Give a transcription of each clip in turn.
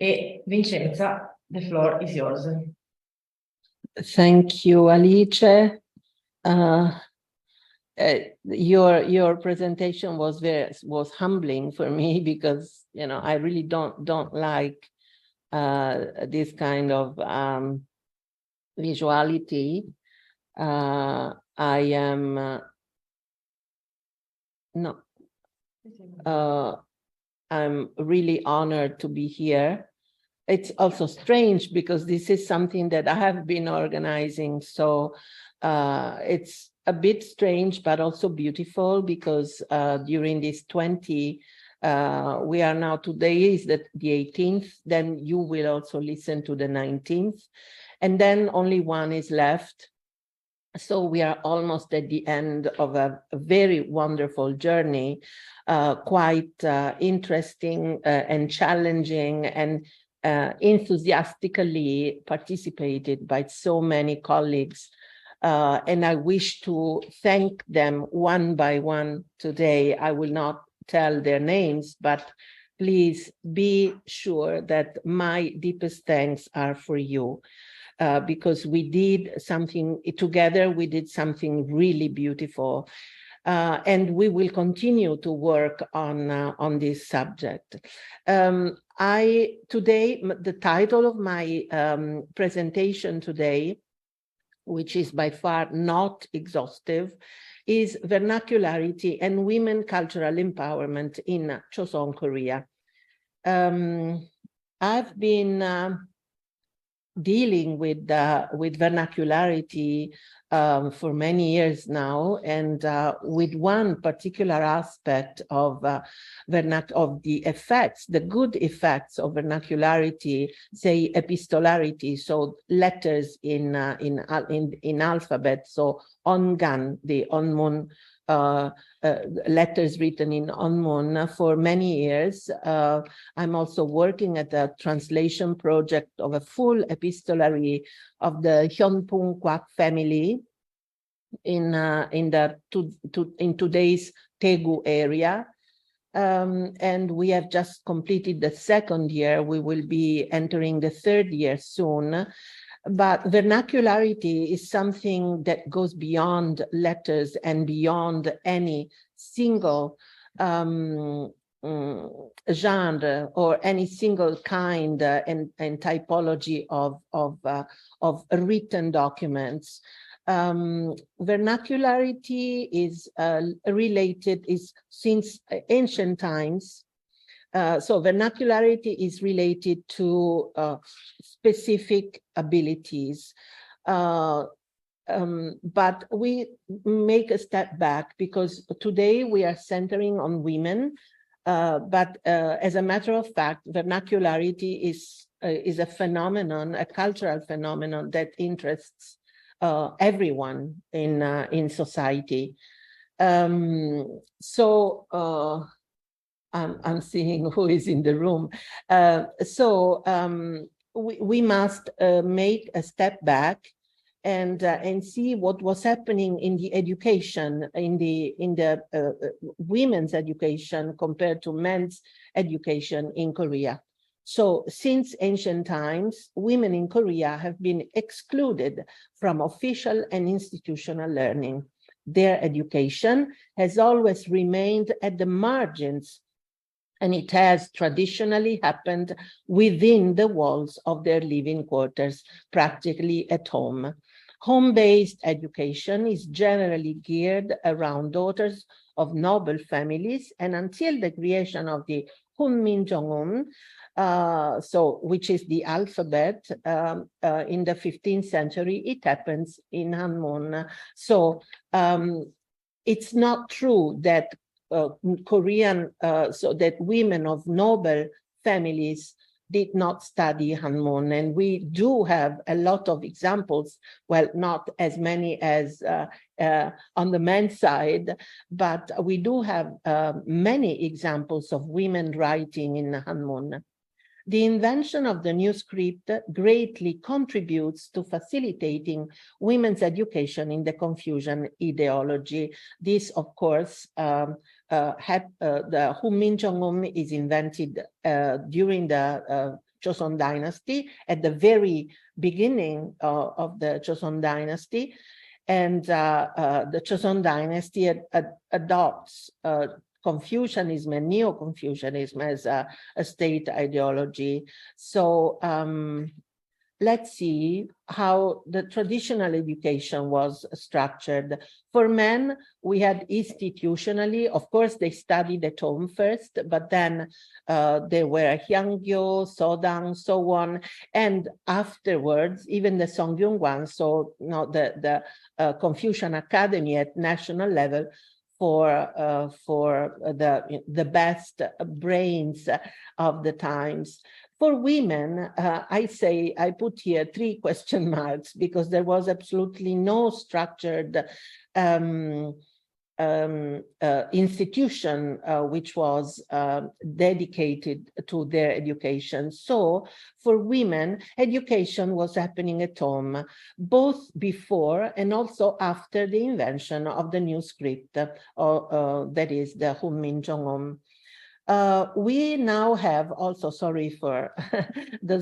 E Vincenza, the floor is yours. Thank you, Alice. Your presentation was humbling for me because I really don't like this kind of visuality. I am I'm really honored to be here. It's also strange because this is something that I have been organizing. So it's a bit strange, but also beautiful because during this 20, we are now, today is the 18th, then you will also listen to the 19th. And then only one is left. So we are almost at the end of a very wonderful journey, quite interesting and challenging and enthusiastically participated by so many colleagues. And I wish to thank them one by one today. I will not tell their names, but please be sure that my deepest thanks are for you. Because we did something together, we did something really beautiful. And we will continue to work on this subject. Today, the title of my presentation today, which is by far not exhaustive, is Vernacularity and Women Cultural Empowerment in Chosŏn, Korea. I've been dealing with vernacularity for many years now, and with one particular aspect of the effects, the good effects of vernacularity, say epistolarity, so letters in alphabet, so ongan, the onmun. Letters written in Onmun for many years. I'm also working at a translation project of a full epistolary of the Hyunpung Kwak family in today's Daegu area. And we have just completed the second year. We will be entering the third year soon. But vernacularity is something that goes beyond letters and beyond any single genre or any single kind and typology of written documents. Vernacularity is related, is since ancient times. So vernacularity is related to specific abilities. But we make a step back because today we are centering on women. But as a matter of fact, vernacularity is a phenomenon, a cultural phenomenon that interests everyone in society. I'm seeing who is in the room. We must make a step back and see what was happening in the education, in the women's education compared to men's education in Korea. So since ancient times, women in Korea have been excluded from official and institutional learning. Their education has always remained at the margins, and it has traditionally happened within the walls of their living quarters, practically at home. Home-based education is generally geared around daughters of noble families, and until the creation of the Hunminjeongeum, which is the alphabet in the 15th century, it happens in Hanmun. So it's not true that Korean, so that women of noble families did not study Hanmun, and we do have a lot of examples, well, not as many as on the men's side, but we do have many examples of women writing in Hanmun. The invention of the new script greatly contributes to facilitating women's education in the Confucian ideology. This, of course, the Hunminjeongeum is invented during the Chosŏn dynasty, at the very beginning of the Chosŏn dynasty. And the Chosŏn dynasty adopts Confucianism and Neo-Confucianism as a state ideology. So let's see how the traditional education was structured. For men, we had institutionally, of course, they studied at home first, but then there were Hyangyo, Sodang, so on. And afterwards, even the Songyungwan, so the Confucian Academy at national level, for the best brains of the times. For women, I put here 3 question marks, because there was absolutely no structured institution which was dedicated to their education. So for women, education was happening at home, both before and also after the invention of the new script, that is the Hunmin Jeongeum. We now have also, sorry for the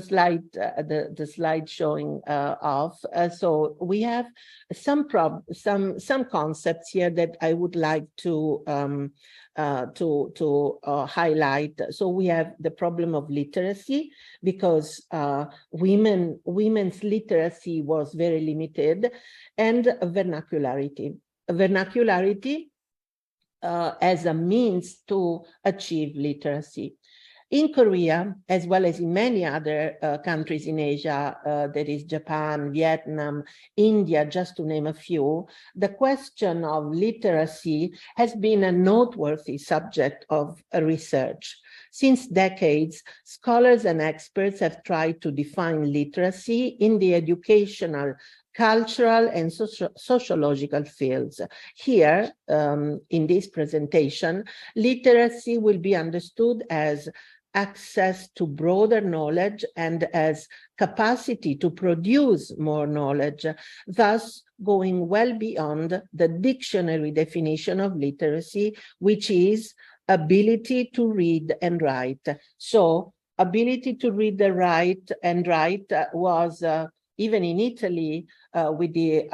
slide showing off. So we have some concepts here that I would like to highlight. So we have the problem of literacy, because women's literacy was very limited, and vernacularity. Vernacularity as a means to achieve literacy. In Korea, as well as in many other countries in Asia, that is Japan, Vietnam, India, just to name a few, the question of literacy has been a noteworthy subject of research. Since decades, scholars and experts have tried to define literacy in the educational, cultural, and sociological fields. Here, in this presentation, literacy will be understood as access to broader knowledge and as capacity to produce more knowledge, thus going well beyond the dictionary definition of literacy, which is ability to read and write. So ability to read and write was even in Italy, with the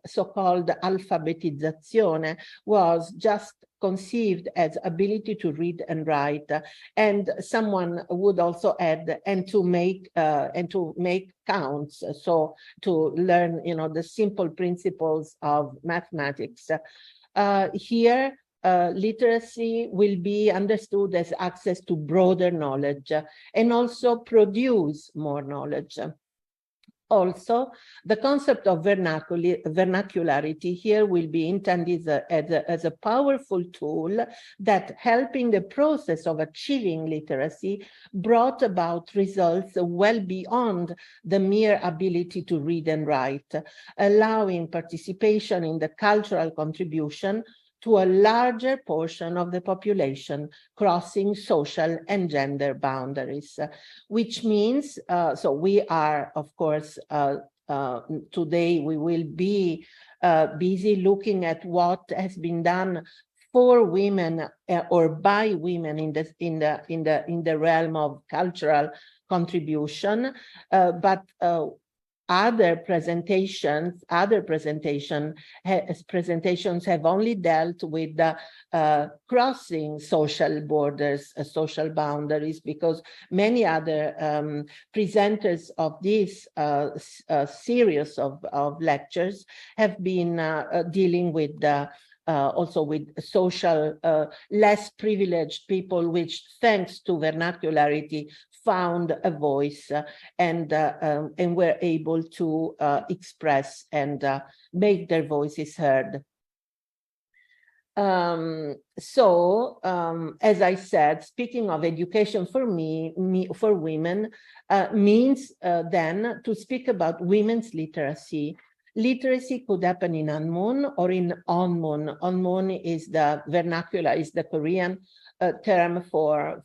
so-called alphabetizzazione, was just conceived as ability to read and write. And someone would also add, and to make counts, so to learn, the simple principles of mathematics. Here, literacy will be understood as access to broader knowledge and also produce more knowledge. Also, the concept of vernacularity here will be intended as a powerful tool that, helping the process of achieving literacy, brought about results well beyond the mere ability to read and write, allowing participation in the cultural contribution to a larger portion of the population, crossing social and gender boundaries, which means, so we are, of course, today we will be busy looking at what has been done for women or by women in the realm of cultural contribution, but other presentations have only dealt with crossing social borders, social boundaries, because many other presenters of this series of lectures have been dealing with also with social, less privileged people, which, thanks to vernacularity, found a voice and were able to express and make their voices heard. As I said, speaking of education for for women means then to speak about women's literacy. Literacy could happen in Hanmun or in Onmun. Onmun is the vernacular, is the Korean term for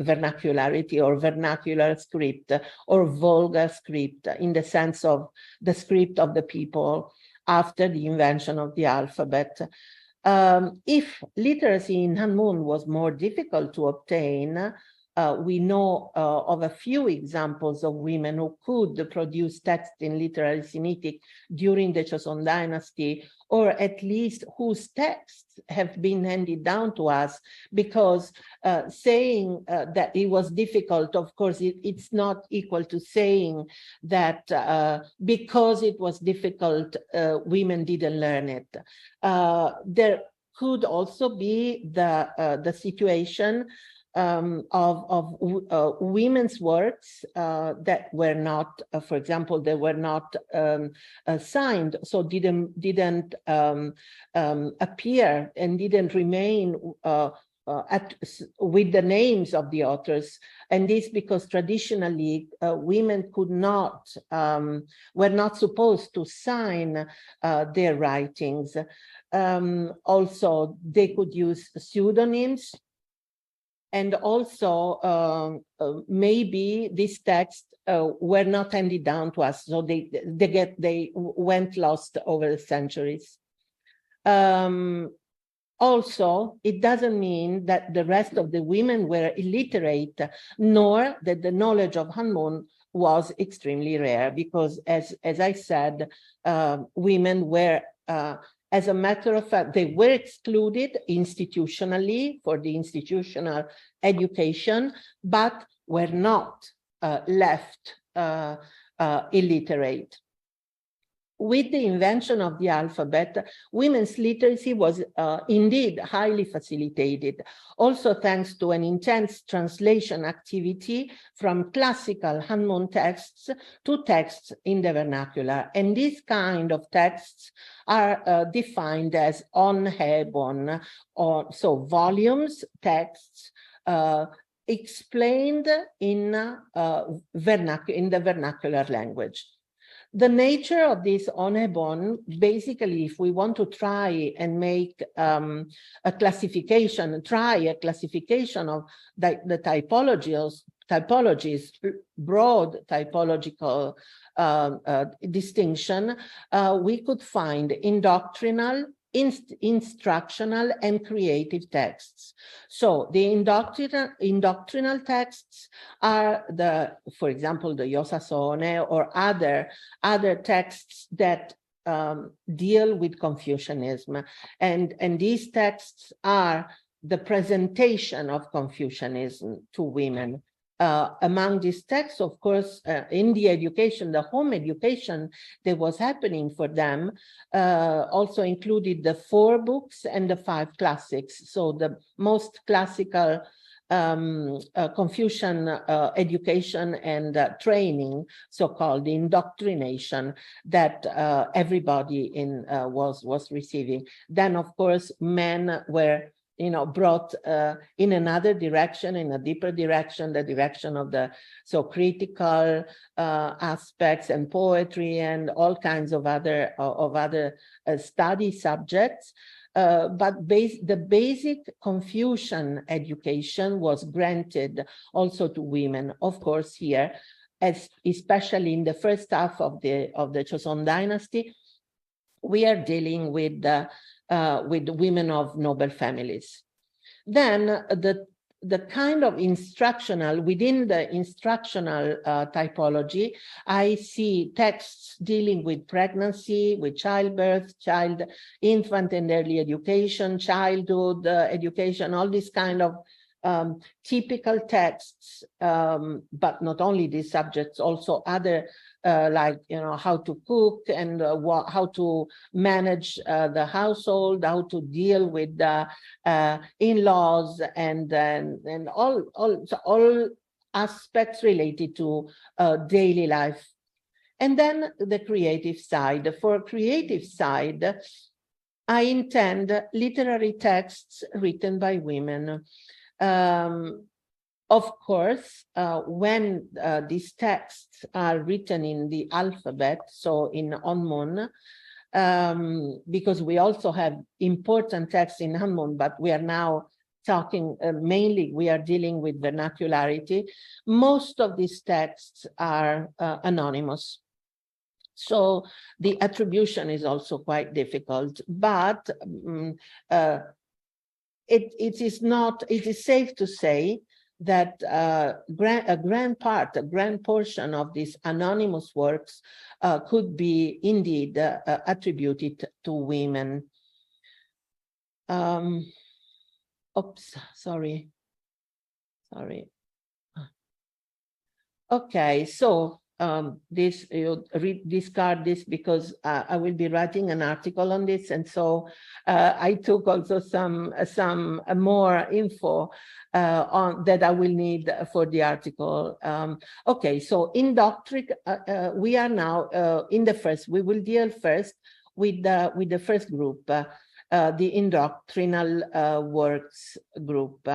vernacularity or vernacular script or vulgar script, in the sense of the script of the people after the invention of the alphabet. If literacy in Hanmun was more difficult to obtain, we know of a few examples of women who could produce text in literary Semitic during the Chosŏn dynasty, or at least whose texts have been handed down to us, because saying that it was difficult, of course, it's not equal to saying that because it was difficult, women didn't learn it. There could also be the situation of women's works that were not, for example, they were not signed, so didn't appear and didn't remain with the names of the authors. And this because traditionally women could not, were not supposed to sign their writings. Also, they could use pseudonyms. And also, maybe these texts were not handed down to us, so they went lost over the centuries. Also, it doesn't mean that the rest of the women were illiterate, nor that the knowledge of Hanmun was extremely rare, because as I said, women were as a matter of fact, they were excluded institutionally for the institutional education, but were not left illiterate. With the invention of the alphabet, women's literacy was indeed highly facilitated, also thanks to an intense translation activity from classical Hanmun texts to texts in the vernacular. And these kind of texts are defined as onhebon, or so volumes, texts, explained in the vernacular language. The nature of this onhebon, basically, if we want to try and make a classification of the typologies, broad typological distinction, we could find indoctrinal, instructional, and creative texts. So the indoctrinal texts are for example, the Chosån or other texts that deal with Confucianism, and these texts are the presentation of Confucianism to women. Among these texts, of course, in the education, the home education that was happening for them also included the 4 books and the 5 classics. So the most classical Confucian education and training, so-called indoctrination, that everybody was receiving. Then, of course, men were brought in another direction, in a deeper direction, the direction of the critical aspects and poetry and all kinds of other study subjects. But the basic Confucian education was granted also to women. Of course, here, especially in the first half of the Chosŏn dynasty, we are dealing with women of noble families. Then the kind of instructional, within the instructional typology, I see texts dealing with pregnancy, with childbirth, infant and early education, childhood education, all these kind of typical texts, but not only these subjects, also other like how to cook and how to manage the household, how to deal with the in-laws, and all aspects related to daily life. And then the creative side. For creative side, I intend literary texts written by women. Of course, when these texts are written in the alphabet, so in Hanmun, because we also have important texts in Hanmun, but we are now talking mainly, we are dealing with vernacularity. Most of these texts are anonymous. So the attribution is also quite difficult, but it is safe to say that a grand portion of these anonymous works could be indeed attributed to women. Oops, sorry. Okay, so this, you discard this because I will be writing an article on this, and so I took also some more info on that I will need for the article. Okay, so in doctrine, we are now in the first. We will deal first with the first group. The indoctrinal works group.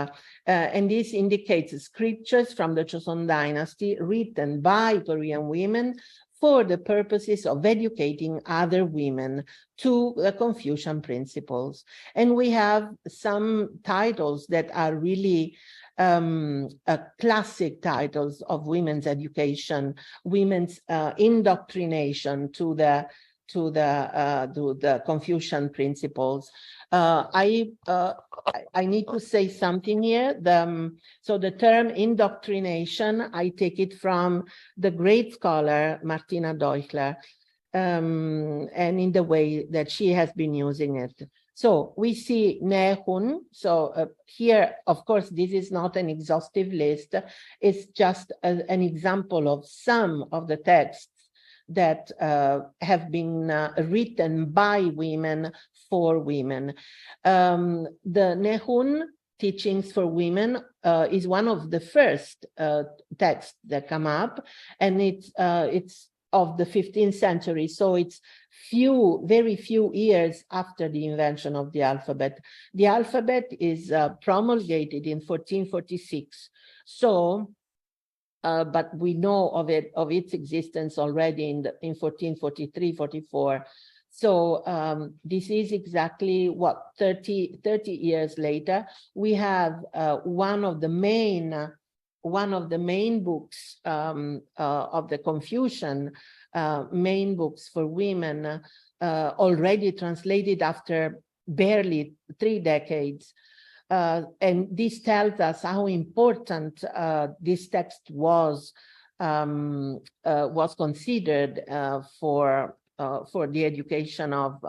And this indicates scriptures from the Chosŏn dynasty written by Korean women for the purposes of educating other women to the Confucian principles. And we have some titles that are really classic titles of women's education, women's indoctrination to the Confucian principles. I need to say something here. So the term indoctrination, I take it from the great scholar Martina Deuchler, and in the way that she has been using it. So we see Nehun. So here, of course, this is not an exhaustive list. It's just an example of some of the texts that have been written by women for women. The Nehun, Teachings for Women, is one of the first texts that come up, and it's of the 15th century, so it's very few years after the invention of the alphabet. The alphabet is promulgated in 1446, so but we know of its existence already in 1443, 44. So this is exactly what 30 years later we have one of the main books of the Confucian main books for women already translated after barely 3 decades. And this tells us how important this text was considered for the education of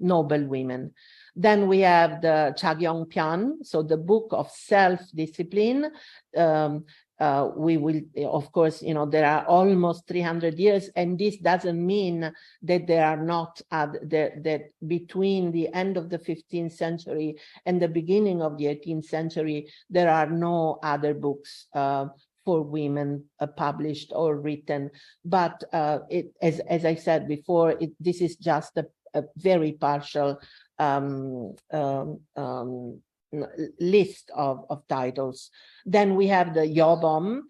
noble women. Then we have the Chagyongpyeon, so the book of self-discipline. We will, of course, there are almost 300 years, and this doesn't mean that there are not that between the end of the 15th century and the beginning of the 18th century, there are no other books for women published or written. But as I said before, this is just a very partial list of titles. Then we have the Yobom,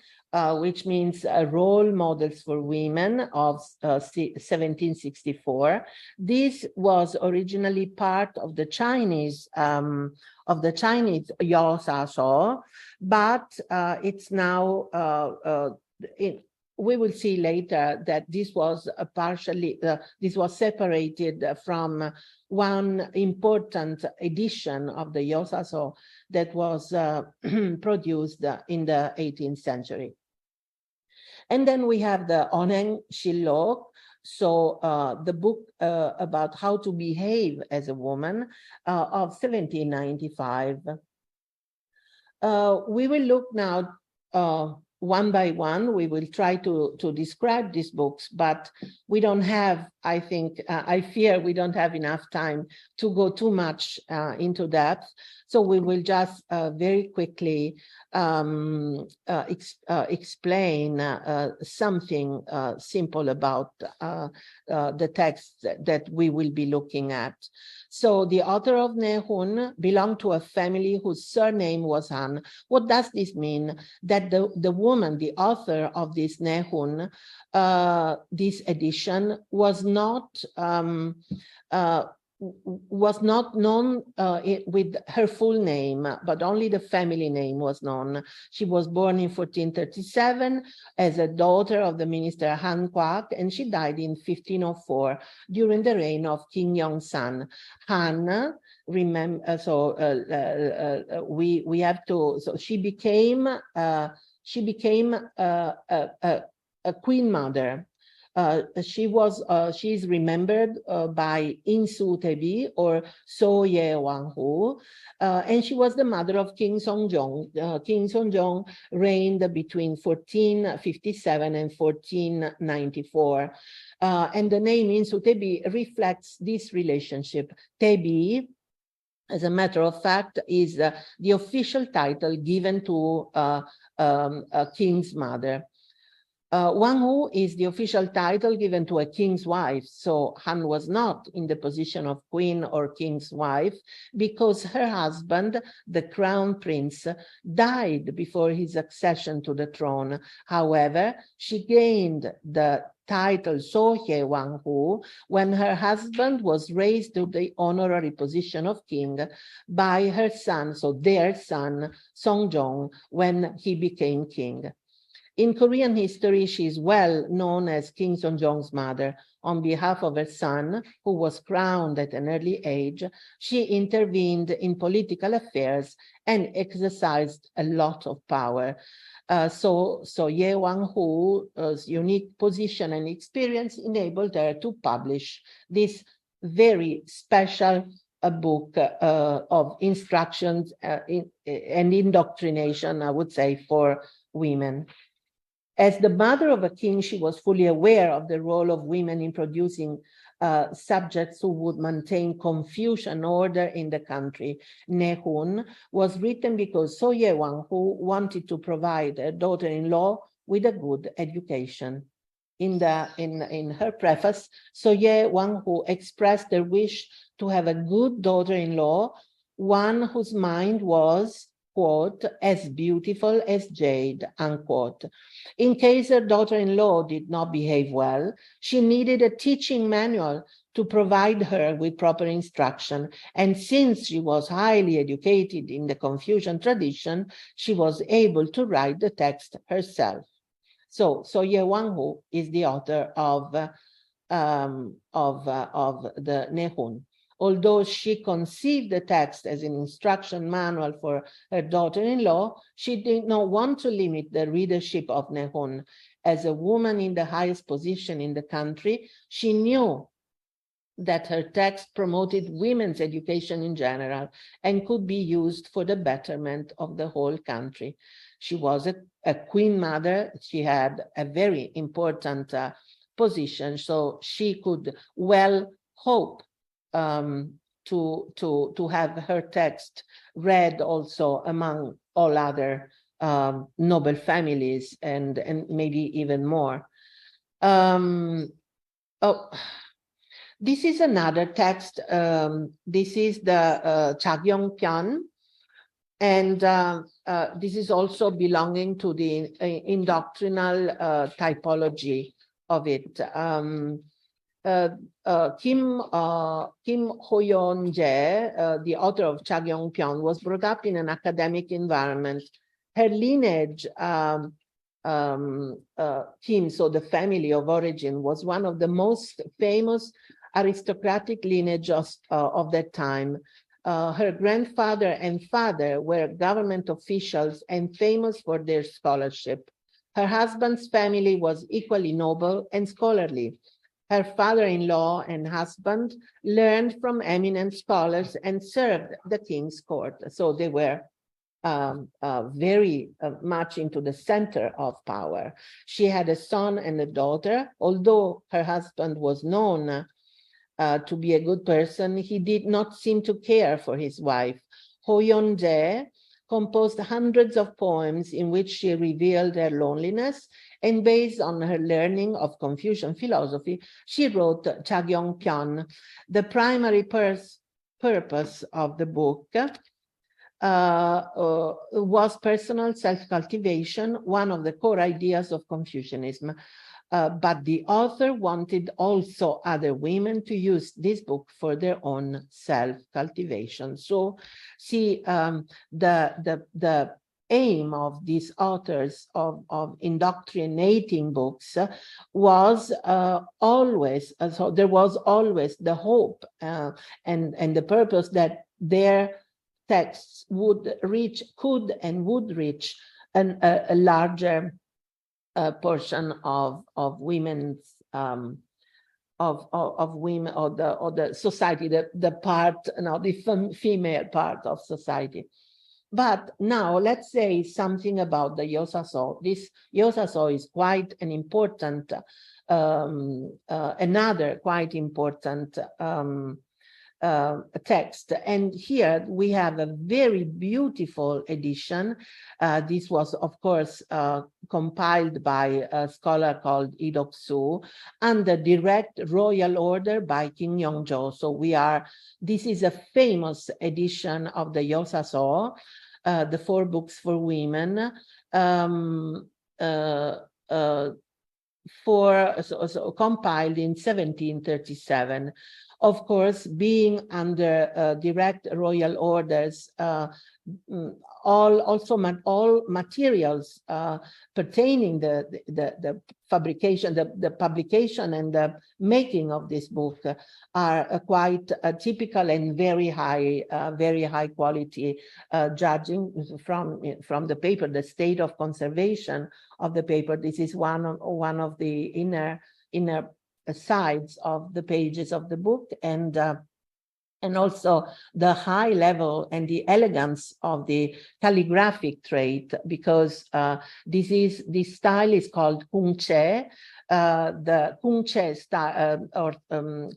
which means role models for women of 1764. This was originally part of the Chinese Yosasho, but it's now we will see later that this was this was separated from one important edition of the Yosaso that was produced in the 18th century. And then we have the Oneng Shillok, so the book about how to behave as a woman of 1795. We will look now one by one. We will try to describe these books, but we don't have, I think, I fear we don't have enough time to go too much into depth. So we will just very quickly explain something simple about the text that we will be looking at. So the author of Nehun belonged to a family whose surname was Han. What does this mean? That the woman, the author of this Nehun, this edition, was not was not known with her full name, but only the family name was known. She was born in 1437 as a daughter of the minister Han Kwak, and she died in 1504 during the reign of King Yongsan. Han, remember, we have to, so she became a queen mother. She is remembered by Insu Tebi or So Ye Wanghu, and she was the mother of King Songzong. King Songzong reigned between 1457 and 1494. And the name Insu Tebi reflects this relationship. Tebi, as a matter of fact, is the official title given to a king's mother. Wang Hu is the official title given to a king's wife. So Han was not in the position of queen or king's wife because her husband, the crown prince, died before his accession to the throne. However, she gained the title Sohye Wang Hu when her husband was raised to the honorary position of king by her son, so their son, Songjong, when he became king. In Korean history, she is well known as King Songjong's mother. On behalf of her son, who was crowned at an early age, she intervened in political affairs and exercised a lot of power. So Ye Wang-hu's unique position and experience enabled her to publish this very special book of instructions and indoctrination, I would say, for women. As the mother of a king, she was fully aware of the role of women in producing subjects who would maintain Confucian order in the country. Nehun was written because So Ye Wang-hu wanted to provide her daughter-in-law with a good education. In her preface, So Ye Wang-hu expressed her wish to have a good daughter-in-law, one whose mind was, quote, as beautiful as jade, unquote. In case her daughter-in-law did not behave well, she needed a teaching manual to provide her with proper instruction. And since she was highly educated in the Confucian tradition, she was able to write the text herself. So Ye Wang-hu is the author of the Nehun. Although she conceived the text as an instruction manual for her daughter-in-law, she did not want to limit the readership of Nehun. As a woman in the highest position in the country, she knew that her text promoted women's education in general and could be used for the betterment of the whole country. She was a queen mother. She had a very important position, so she could well hope to have her text read also among all other noble families and maybe even more. This is another text. This is the Chagyongpyeon, and this is also belonging to the indoctrinal typology of it. Kim Ho-yeon-jae, the author of Chagyongpyeon, was brought up in an academic environment. Her lineage, Kim, so the family of origin, was one of the most famous aristocratic lineages of that time. Her grandfather and father were government officials and famous for their scholarship. Her husband's family was equally noble and scholarly. Her father-in-law and husband learned from eminent scholars and served the king's court. So they were very much into the center of power. She had a son and a daughter. Although her husband was known to be a good person, he did not seem to care for his wife. Ho-yeon-jae composed hundreds of poems in which she revealed her loneliness, and based on her learning of Confucian philosophy, she wrote Chagyongpyeon. The primary purpose of the book was personal self-cultivation, one of the core ideas of Confucianism. But the author wanted also other women to use this book for their own self-cultivation. So see, the aim of these authors of indoctrinating books was always, so there was always the hope and the purpose that their texts would reach, could and would reach a larger portion of women's of women or the society, the part, the female part of society. But now let's say something about the Yosaso. This Yosaso is quite an important, another quite important text. And here we have a very beautiful edition. This was, of course, compiled by a scholar called Idoksu under direct royal order by King Yongjo. So this is a famous edition of the Yosaso, the 4 books for women, compiled in 1737. Of course, being under direct royal orders, all materials pertaining the fabrication, the publication and the making of this book are quite typical and very high quality, judging from the paper, the state of conservation of the paper. This is one of the inner sides of the pages of the book, and also the high level and the elegance of the calligraphic trait, because this style is called Kungche. The Kungche style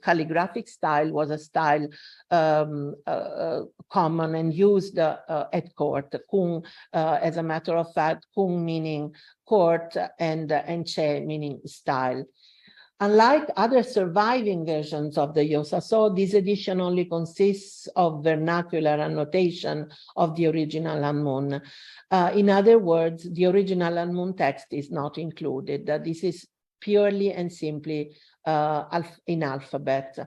calligraphic style was a style common and used at court. Kung, as a matter of fact, Kung meaning court and Che meaning style. Unlike other surviving versions of the Yosaso, this edition only consists of vernacular annotation of the original Hanmun. In other words, the original Hanmun text is not included. This is purely and simply in alphabet.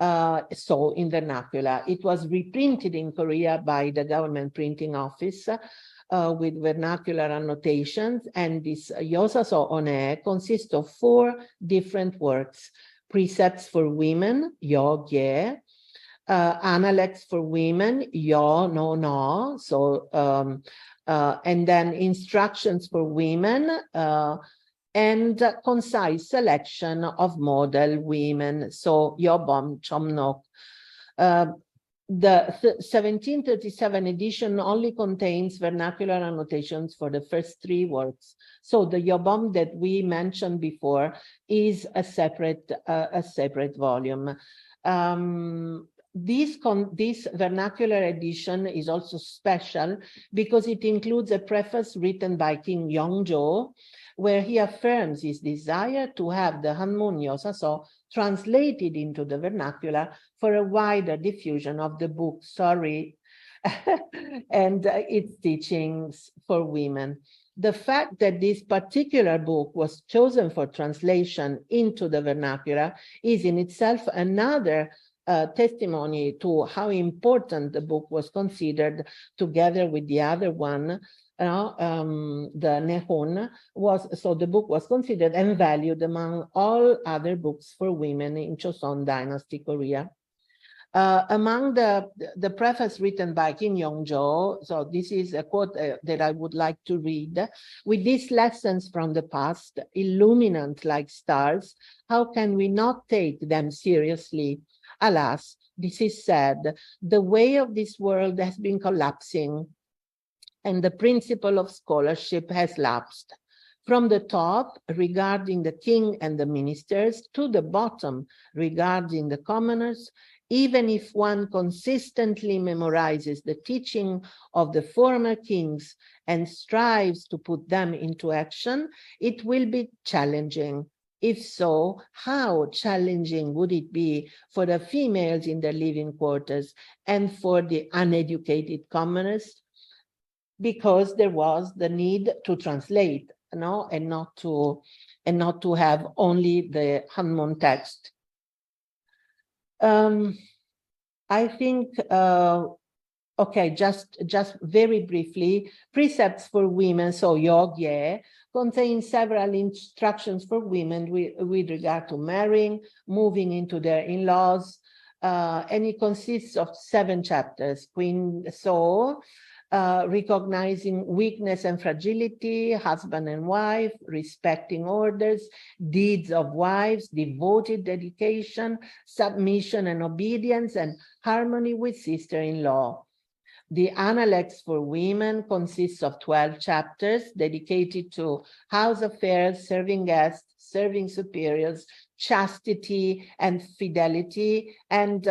So in vernacular. It was reprinted in Korea by the government printing office with vernacular annotations, and this Yosaso One consists of 4 different works: precepts for women, Yo Gye, analects for women, Yo No No, so and then instructions for women, and concise selection of model women, so Yobom Chomnok. The 1737 edition only contains vernacular annotations for the first 3 works. So the Yobom that we mentioned before is a separate volume. This vernacular edition is also special because it includes a preface written by King Yongjo, where he affirms his desire to have the Hanmun Yosaso translated into the vernacular for a wider diffusion of the book, and its teachings for women. The fact that this particular book was chosen for translation into the vernacular is in itself another testimony to how important the book was considered, together with the other one, the Nehon so the book was considered and valued among all other books for women in Chosŏn dynasty Korea. Among the preface written by King Yongjo, so this is a quote that I would like to read: "With these lessons from the past, illuminant like stars, how can we not take them seriously? Alas, this is sad. The way of this world has been collapsing, and the principle of scholarship has lapsed. From the top, regarding the king and the ministers, to the bottom, regarding the commoners, even if one consistently memorizes the teaching of the former kings and strives to put them into action, it will be challenging. If so, how challenging would it be for the females in the living quarters and for the uneducated commoners? Because there was the need to translate, and not to have only the Hanmon text. I think, okay, just very briefly, precepts for women, so Yogye, contain several instructions for women with regard to marrying, moving into their in-laws, and it consists of 7 chapters. Queen So, recognizing weakness and fragility, husband and wife, respecting orders, deeds of wives, devoted dedication, submission and obedience, and harmony with sister-in-law. The Analects for Women consists of 12 chapters dedicated to house affairs, serving guests, serving superiors, chastity and fidelity. And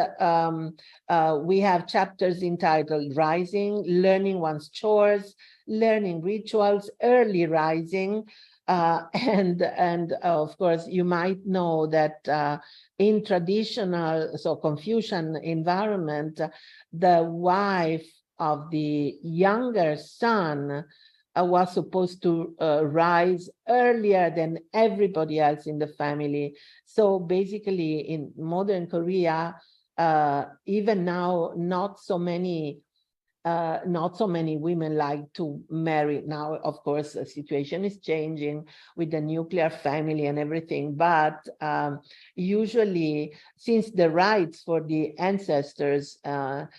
we have chapters entitled Rising, Learning One's Chores, Learning Rituals, Early Rising. And of course, you might know that in traditional, so Confucian environment, the wife of the younger son was supposed to rise earlier than everybody else in the family. So basically in modern Korea, even now, not so many women like to marry. Now, of course, the situation is changing with the nuclear family and everything, but usually, since the rights for the ancestors are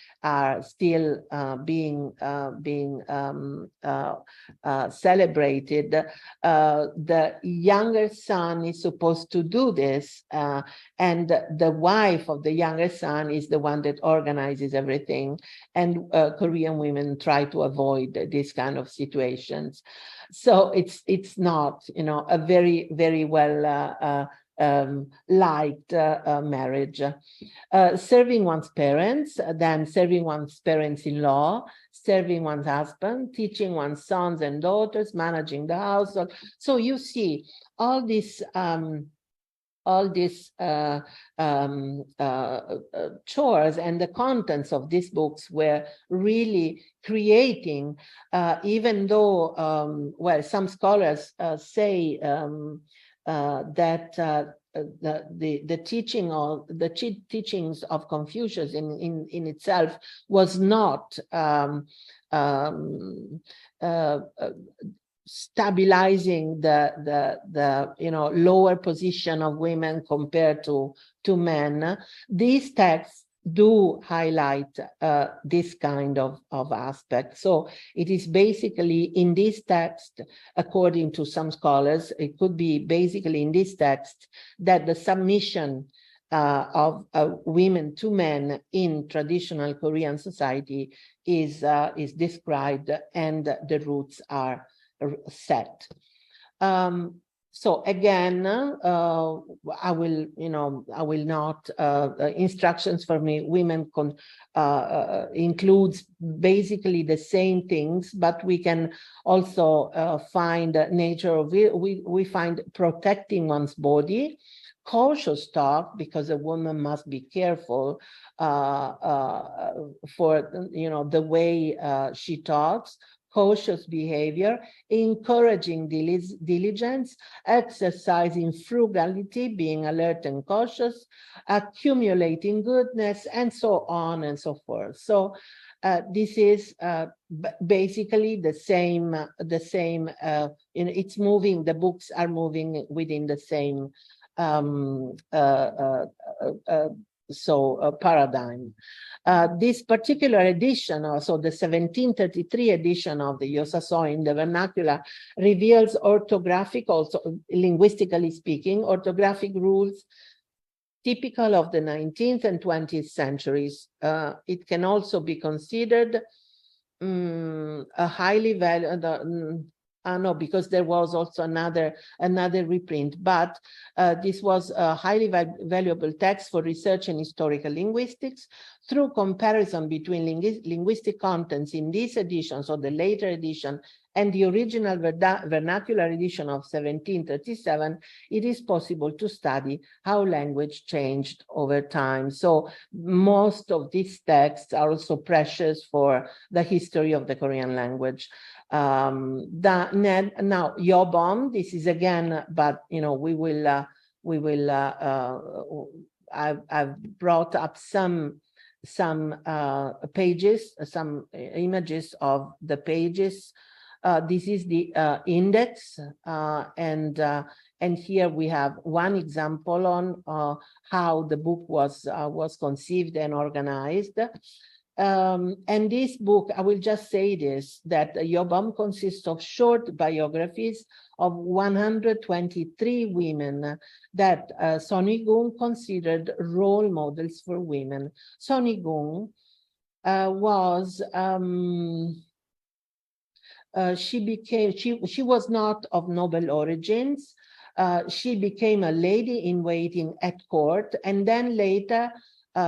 still being celebrated, the younger son is supposed to do this, and the wife of the younger son is the one that organizes everything. And Korean women try to avoid these kind of situations. So it's not, a very, very well liked marriage. Serving one's parents, then serving one's parents-in-law, serving one's husband, teaching one's sons and daughters, managing the household. So you see all these chores, and the contents of these books were really creating, even though, well, some scholars say that the teachings of Confucius in itself was not stabilizing the lower position of women compared to men. These texts do highlight this kind of aspect. So it is basically in this text, according to some scholars, it could be basically in this text that the submission of women to men in traditional Korean society is described, and the roots are set. So again, I will not, instructions for me, women includes basically the same things, but we can also find nature of it. We find protecting one's body, cautious talk, because a woman must be careful for the way she talks, cautious behavior, encouraging diligence, exercising frugality, being alert and cautious, accumulating goodness, and so on and so forth. So this is basically the same, it's moving, the books are moving within the same paradigm. This particular edition, also the 1733 edition of the Chosŏn in the vernacular, reveals orthographic, also linguistically speaking, orthographic rules typical of the 19th and 20th centuries. It can also be considered a highly valued, no, because there was also another reprint, but this was a highly valuable text for research and historical linguistics. Through comparison between linguistic contents in this edition, so the later edition, and the original vernacular edition of 1737, it is possible to study how language changed over time. So most of these texts are also precious for the history of the Korean language. Now Yobon, this is again, but I've brought up some pages, some images of the pages. This is the index, and here we have one example on how the book was conceived and organized. And this book, I will just say this, that Yobam consists of short biographies of 123 women that Sonnigung considered role models for women. Sonnigung she was not of noble origins. She became a lady in waiting at court, and then later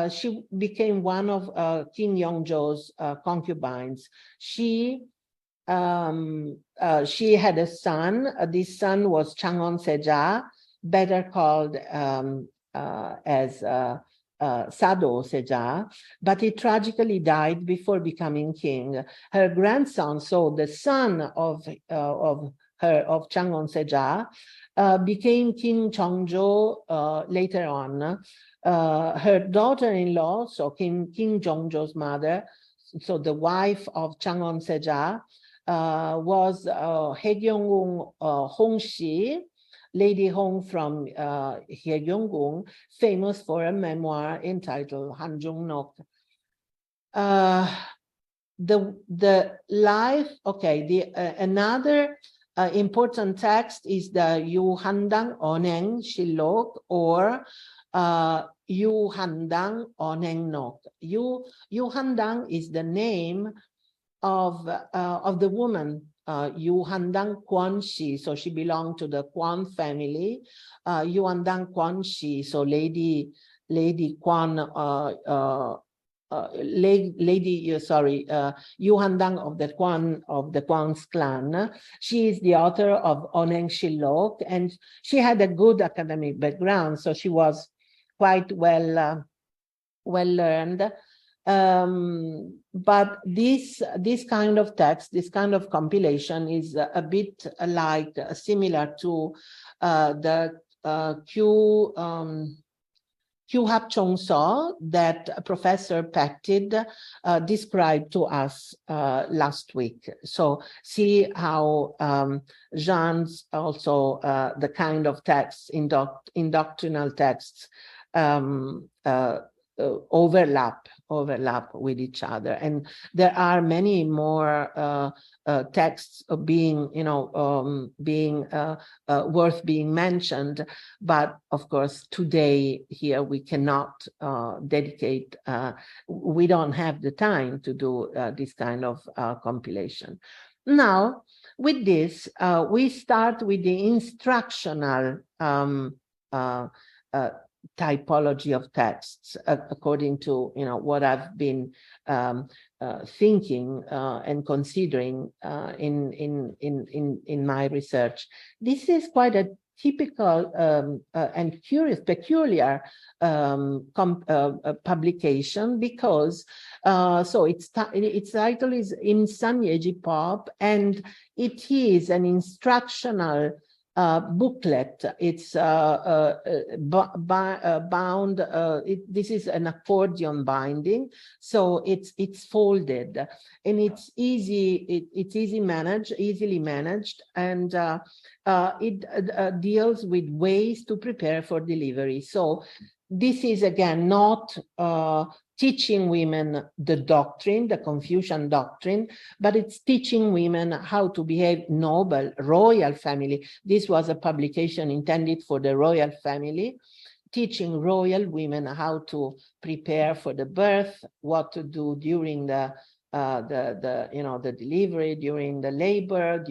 she became one of King Yongjo's concubines. She had a son. This son was Changwon Seja, better called as Sado Seja, but he tragically died before becoming king. Her grandson, so the son of Changwon Seja, became King Cheongjo later on. Her daughter-in-law, so King Jongjo's mother, so the wife of Changwon Seja, was Haegyeongung Hongshi, Lady Hong from Haegyeongung, famous for a memoir entitled Hanjung Nok. The life, okay, another important text is the Yu Handang Oneng Shilok, or Yu Handang Oneng Nok. Yu Handang is the name of the woman, Yu Handang Kwon Shi, so she belonged to the Kwon family. Yu Handang Kwon Shi, so Lady Kwon, Yu Handang of the Kwan's clan. She is the author of Oneng Shilok, and she had a good academic background, so she was quite well learned. But this kind of text, this kind of compilation is a bit like similar to the Kyu Hap Chong So that Professor Pacted described to us last week. So see how Jean's also the kind of texts, indoctrinal texts, overlap with each other, and there are many more texts being worth being mentioned, but of course today here we cannot dedicate, we don't have the time to do this kind of compilation. Now with this we start with the instructional typology of texts, according to what I've been thinking and considering in my research. This is quite a typical and peculiar publication, because so its title is Imsanyeji Pop, and it is an instructional booklet. It's bound. This is an accordion binding, so it's folded, and it's easily managed, and it deals with ways to prepare for delivery. So this is again not teaching women the doctrine, the Confucian doctrine, but it's teaching women how to behave noble, royal family. This was a publication intended for the royal family, teaching royal women how to prepare for the birth, what to do during the delivery, during the labor,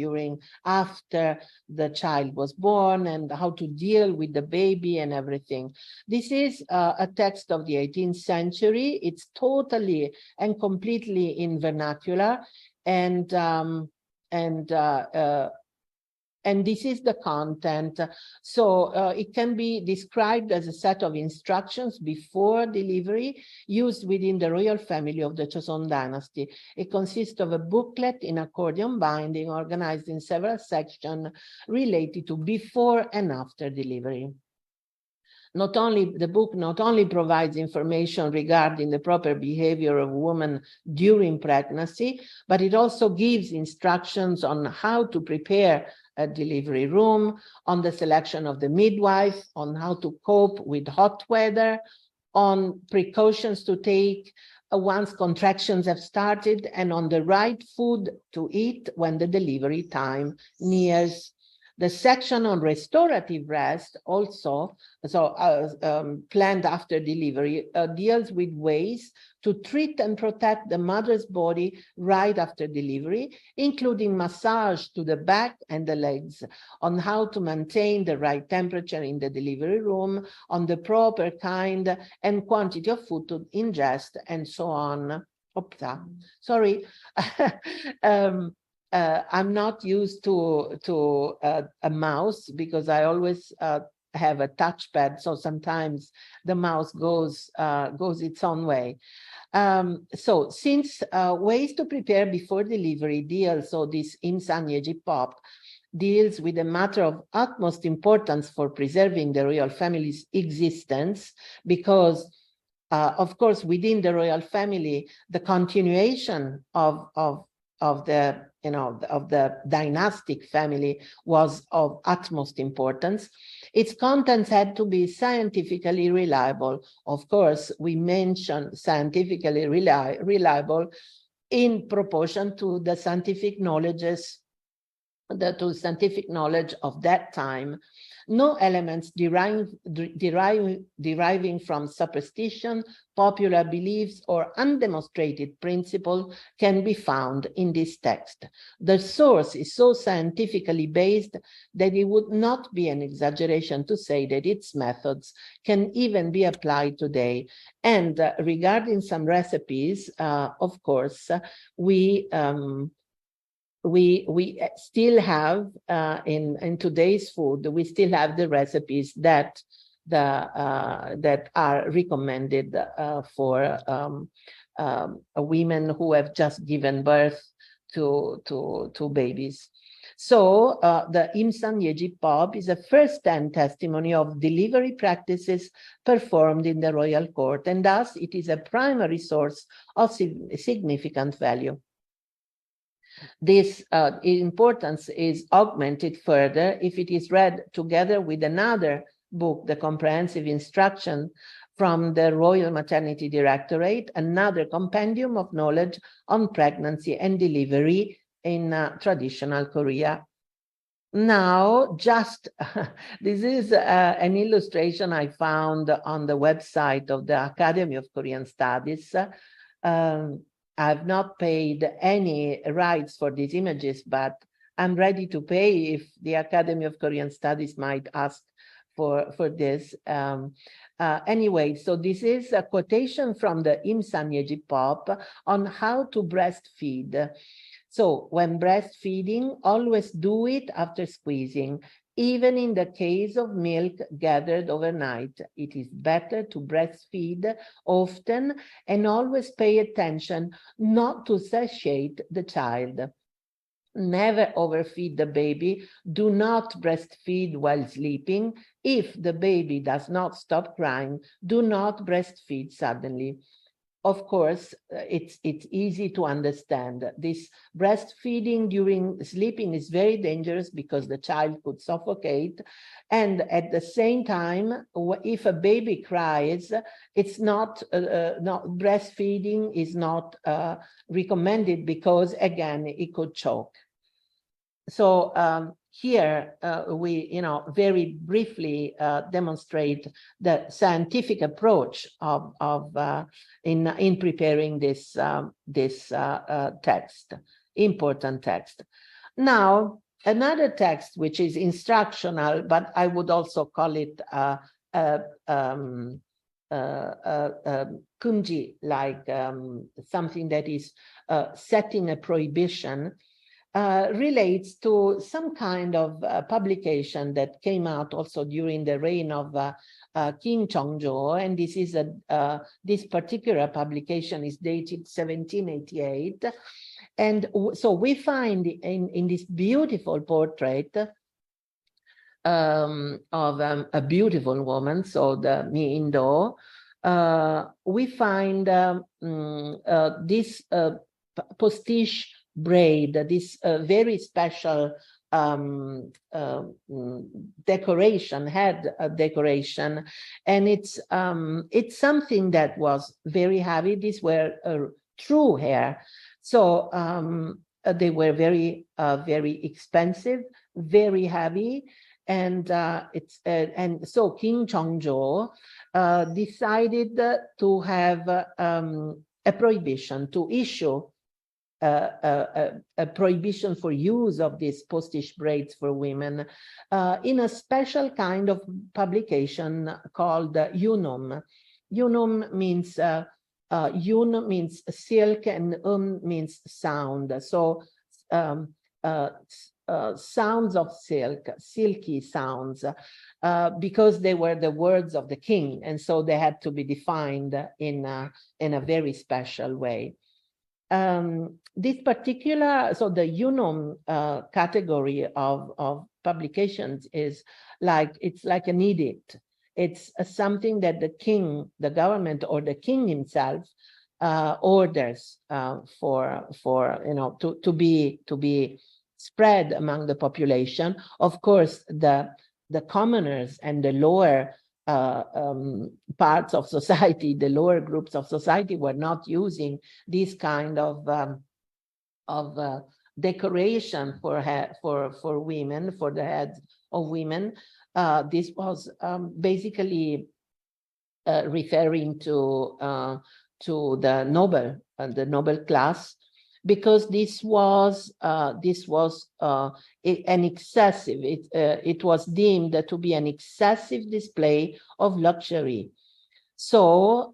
after the child was born, and how to deal with the baby and everything. This is a text of the 18th century. It's totally and completely in vernacular, and and this is the content. So it can be described as a set of instructions before delivery used within the royal family of the Chosŏn dynasty. It consists of a booklet in accordion binding organized in several sections related to before and after delivery. The book not only provides information regarding the proper behavior of women during pregnancy, but it also gives instructions on how to prepare a delivery room, on the selection of the midwife, on how to cope with hot weather, on precautions to take once contractions have started, and on the right food to eat when the delivery time nears. The section on restorative rest also, planned after delivery, deals with ways to treat and protect the mother's body right after delivery, including massage to the back and the legs, on how to maintain the right temperature in the delivery room, on the proper kind and quantity of food to ingest, and so on. Oops, sorry. I'm not used to a mouse because I always have a touchpad, so sometimes the mouse goes its own way. So since ways to prepare before delivery deals, so this Imsan Yeji Pop deals with a matter of utmost importance for preserving the royal family's existence, because of course within the royal family the continuation of the dynastic family was of utmost importance. Its contents had to be scientifically reliable. Of course, we mention scientifically reliable in proportion to the scientific knowledge of that time. No elements deriving from superstition, popular beliefs, or undemonstrated principle can be found in this text. The source is so scientifically based that it would not be an exaggeration to say that its methods can even be applied today. And regarding some recipes, of course, we still have in today's food, we still have the recipes that are recommended for women who have just given birth to babies. So the Imsan Yeji Pop is a first-hand testimony of delivery practices performed in the royal court, and thus it is a primary source of significant value. This importance is augmented further if it is read together with another book, the Comprehensive Instruction from the Royal Maternity Directorate, another compendium of knowledge on pregnancy and delivery in traditional Korea. Now, this is an illustration I found on the website of the Academy of Korean Studies. I've not paid any rights for these images, but I'm ready to pay if the Academy of Korean Studies might ask for this. Anyway, so this is a quotation from the Imsan Yeji Pop on how to breastfeed. So when breastfeeding, always do it after squeezing. Even in the case of milk gathered overnight, it is better to breastfeed often and always pay attention not to satiate the child. Never overfeed the baby. Do not breastfeed while sleeping. If the baby does not stop crying, do not breastfeed suddenly. Of course, it's easy to understand. This breastfeeding during sleeping is very dangerous because the child could suffocate. And at the same time, if a baby cries, it's not breastfeeding is not recommended because, again, it could choke. So here we, very briefly demonstrate the scientific approach in preparing this text, important text. Now, another text which is instructional, but I would also call it kunji, like something that is setting a prohibition, relates to some kind of publication that came out also during the reign of King Chongzhou, and this is this particular publication is dated 1788, and so we find in this beautiful portrait of a beautiful woman, so the Miindo, we find this postiche braid, this very special decoration, head decoration, and it's something that was very heavy. These were true hair, so they were very expensive, very heavy, and so King Chongzhou decided to have a prohibition, to issue a prohibition for use of these postiche braids for women in a special kind of publication called Yunum. Yunum means yun means silk and means sound. So sounds of silk, silky sounds, because they were the words of the king, and so they had to be defined in a very special way. This particular, so the Yunum category of publications is like, it's like an edict. It's something that the king, the government, or the king himself orders for to be spread among the population. Of course, the commoners and the lower parts of society, the lower groups of society, were not using this kind of decoration for women, for the heads of women. This was basically referring to the noble class, because this was an excessive, it was deemed to be an excessive display of luxury. So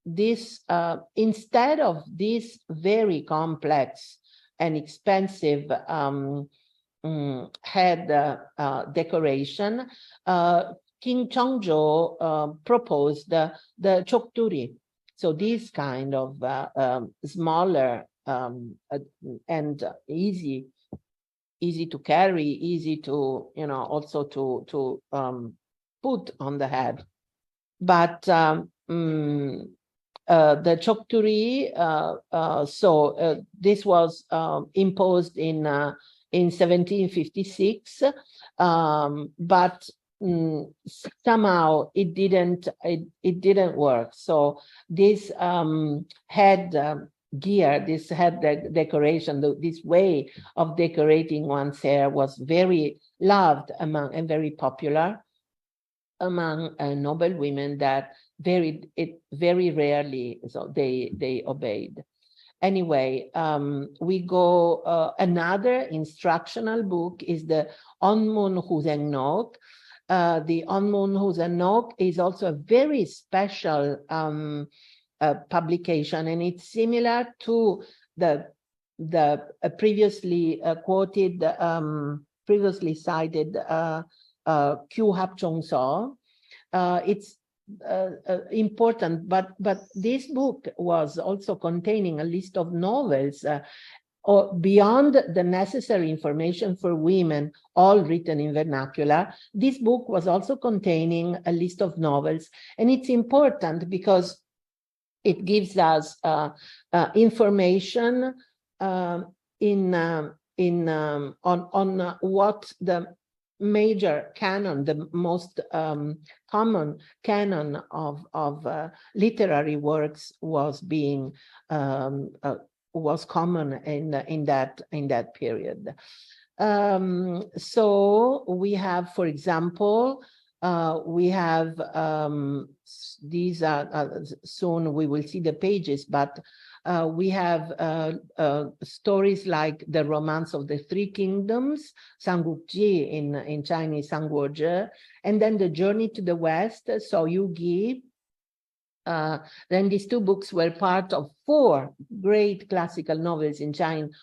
this instead of this very complex and expensive head decoration, King Chongzhou proposed the chokturi. So this kind of smaller and easy to carry, easy to also to put on the head. But the chokturi, so this was imposed in 1756, but somehow it didn't work. So this head gear, this head decoration, this way of decorating one's hair was very loved among and very popular among noble women that very rarely, so they obeyed. Anyway, we go, another instructional book is the Onmun Huzengnok. The Onmun Huzengnok is also a very special publication, and it's similar to the previously quoted, previously cited Kyuhap Chongso. It's important, but this book was also containing a list of novels or beyond the necessary information for women, all written in vernacular. This book was also containing a list of novels, and it's important because it gives us information on what the major canon, the most common canon of literary works was being was common in that period. So we have, for example, we have these are soon we will see the pages, but we have stories like the Romance of the Three Kingdoms, Samgukji in Chinese, Sangguozhi, and then the Journey to the West, So Yu Gi, Then these two books were part of 4 great classical novels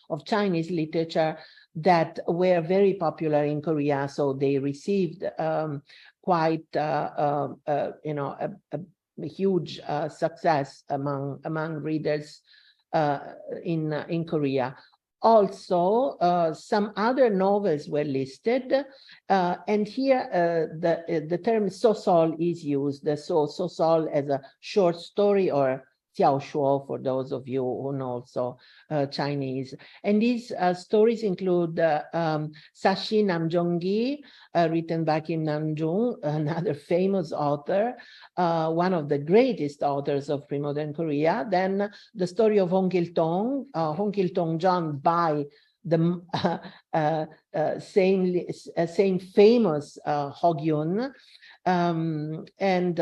of Chinese literature that were very popular in Korea. So they received quite, a huge success among readers in Korea. Also, some other novels were listed, and here the term sosol is used. So sosol as a short story, or 小说 for those of you who know also Chinese. And these stories include Sashi Namjonggi, written by Kim Namjoon, another famous author, one of the greatest authors of pre-modern Korea. Then the story of Hong Kil-tong John by the same famous Hogyun, and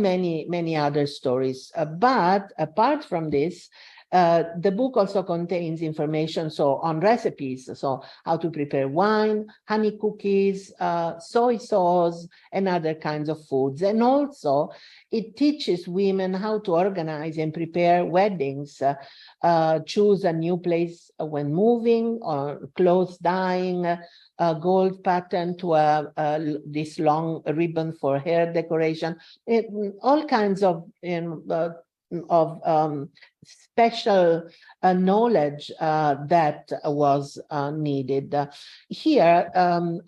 many other stories. But apart from this, the book also contains information on recipes, so how to prepare wine, honey cookies, soy sauce, and other kinds of foods. And also it teaches women how to organize and prepare weddings, choose a new place when moving, or clothes dyeing, a gold pattern to this long ribbon for hair decoration, all kinds of special knowledge that was needed. Here,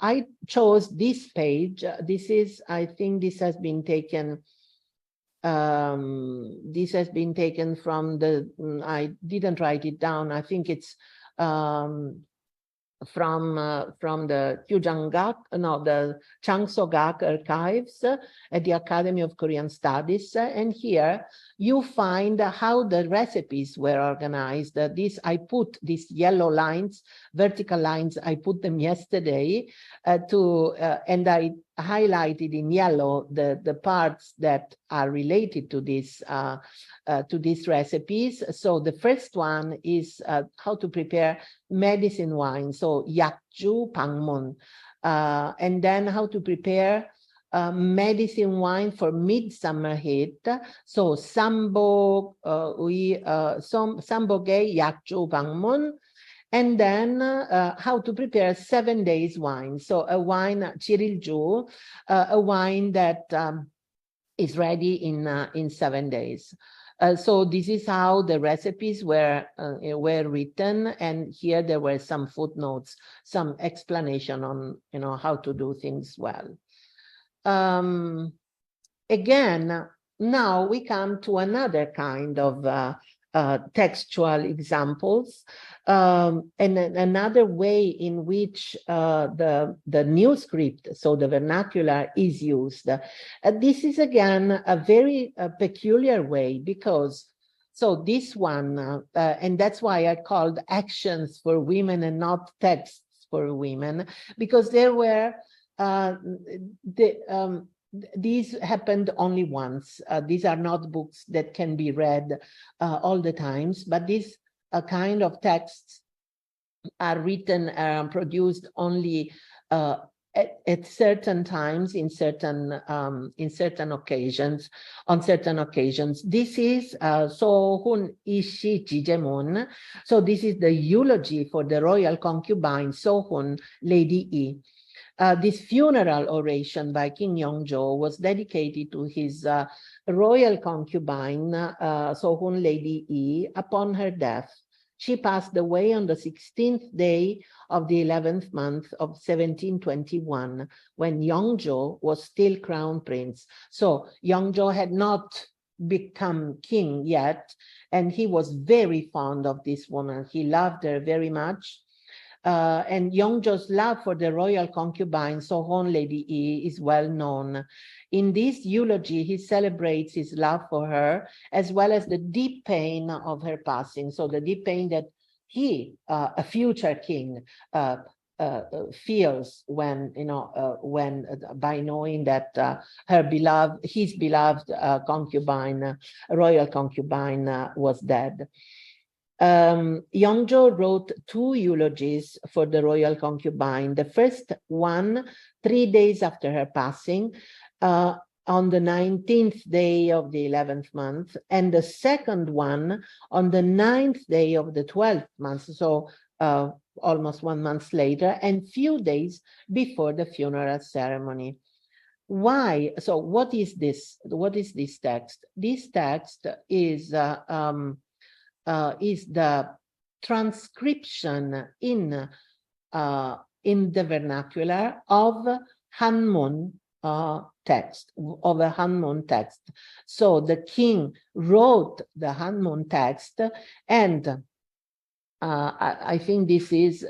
I chose this page. This is, I think this has been taken from the, I didn't write it down. I think it's from the the Changsogak archives at the Academy of Korean Studies. And here you find how the recipes were organized. I put these yellow lines, vertical lines, I put them yesterday and I highlighted in yellow the parts that are related to these recipes. So the first one is how to prepare medicine wine, so yakju pangmun, and then how to prepare medicine wine for midsummer heat, so samboge yakju pangmun. And then how to prepare 7 days wine, so a wine chirilju, a wine that is ready in 7 days. So this is how the recipes were written, and here there were some footnotes, some explanation on how to do things well. Again, now we come to another kind of textual examples, and another way in which the new script, so the vernacular, is used. This is again a very peculiar way, because this one, and that's why I called actions for women and not texts for women, because there were these happened only once. These are not books that can be read all the times, but these kind of texts are written, produced only at certain times, in certain occasions, on certain occasions. This is Sohun Ishi Jijemun. So this is the eulogy for the royal concubine Sohun, Lady Yi. This funeral oration by King Yongjo was dedicated to his royal concubine, Sohun Lady Yi, upon her death. She passed away on the 16th day of the 11th month of 1721, when Yongjo was still crown prince. So Yongjo had not become king yet, and he was very fond of this woman. He loved her very much. And Yongjo's love for the royal concubine, Sohon Lady Yi, is well known. In this eulogy, he celebrates his love for her, as well as the deep pain of her passing. So the deep pain that he, a future king, feels when, by knowing that his beloved concubine, royal concubine, was dead. Yongjo wrote 2 eulogies for the royal concubine. The first one, 3 days after her passing, on the 19th day of the 11th month, and the second one on the 9th day of the 12th month, so almost 1 month later, and few days before the funeral ceremony. Why? So what is this? What is this text? This text is the transcription in the vernacular of Hanmun text, of a Hanmun text. So the king wrote the Hanmun text, and I think this is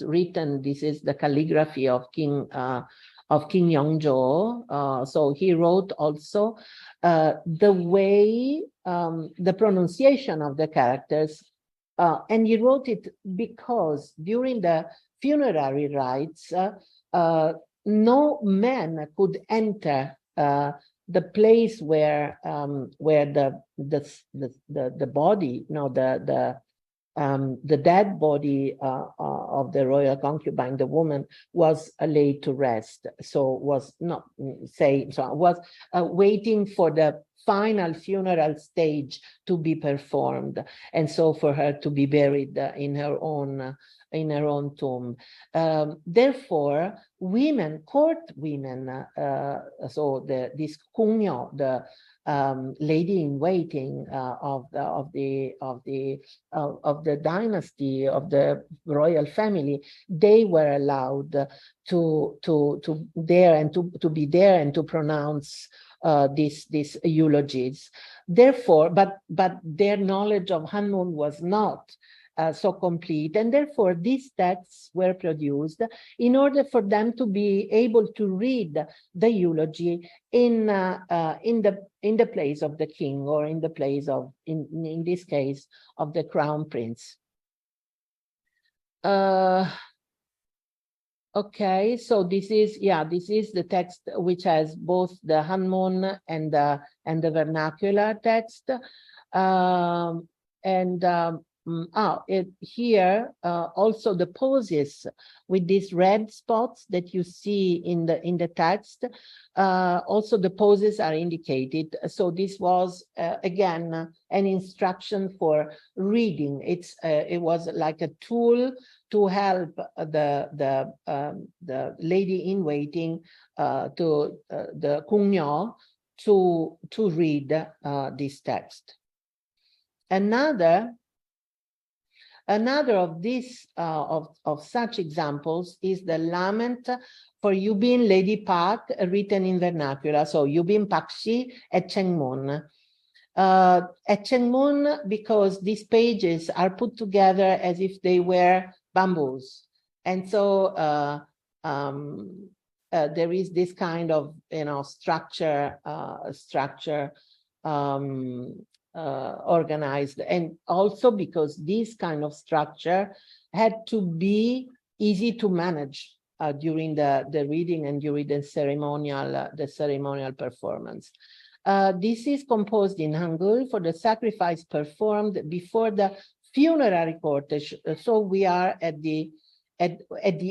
written. This is the calligraphy of King Yongzhou. So he wrote also the way, the pronunciation of the characters, and he wrote it because during the funerary rites, no man could enter the place where the body, the dead body of the royal concubine, the woman, was laid to rest. So was not was waiting for the final funeral stage to be performed, and so for her to be buried in her own tomb. Therefore, women, court women, so this Kungyo, the lady in waiting of the dynasty, of the royal family, they were allowed to dare and to be there and to pronounce these eulogies. Therefore, but their knowledge of Hanmun was not so complete, and therefore these texts were produced in order for them to be able to read the eulogy in the place of the king, or in the place of, in this case, of the crown prince. Okay, so this is the text which has both the Hanmun and the vernacular text, here also the poses with these red spots that you see in the text, also the poses are indicated. So this was again an instruction for reading. It was like a tool to help the lady in waiting, to the Kungyo, to read this text. Another of these of such examples is the lament for Yubin Lady Park, written in vernacular. So Yubin Pakshi at Chengmun. At Chengmun, because these pages are put together as if they were bamboos, and so there is this kind of structure organized, and also because this kind of structure had to be easy to manage during the reading and during the ceremonial performance. This is composed in Hangul for the sacrifice performed before the funerary cortege. So we are at the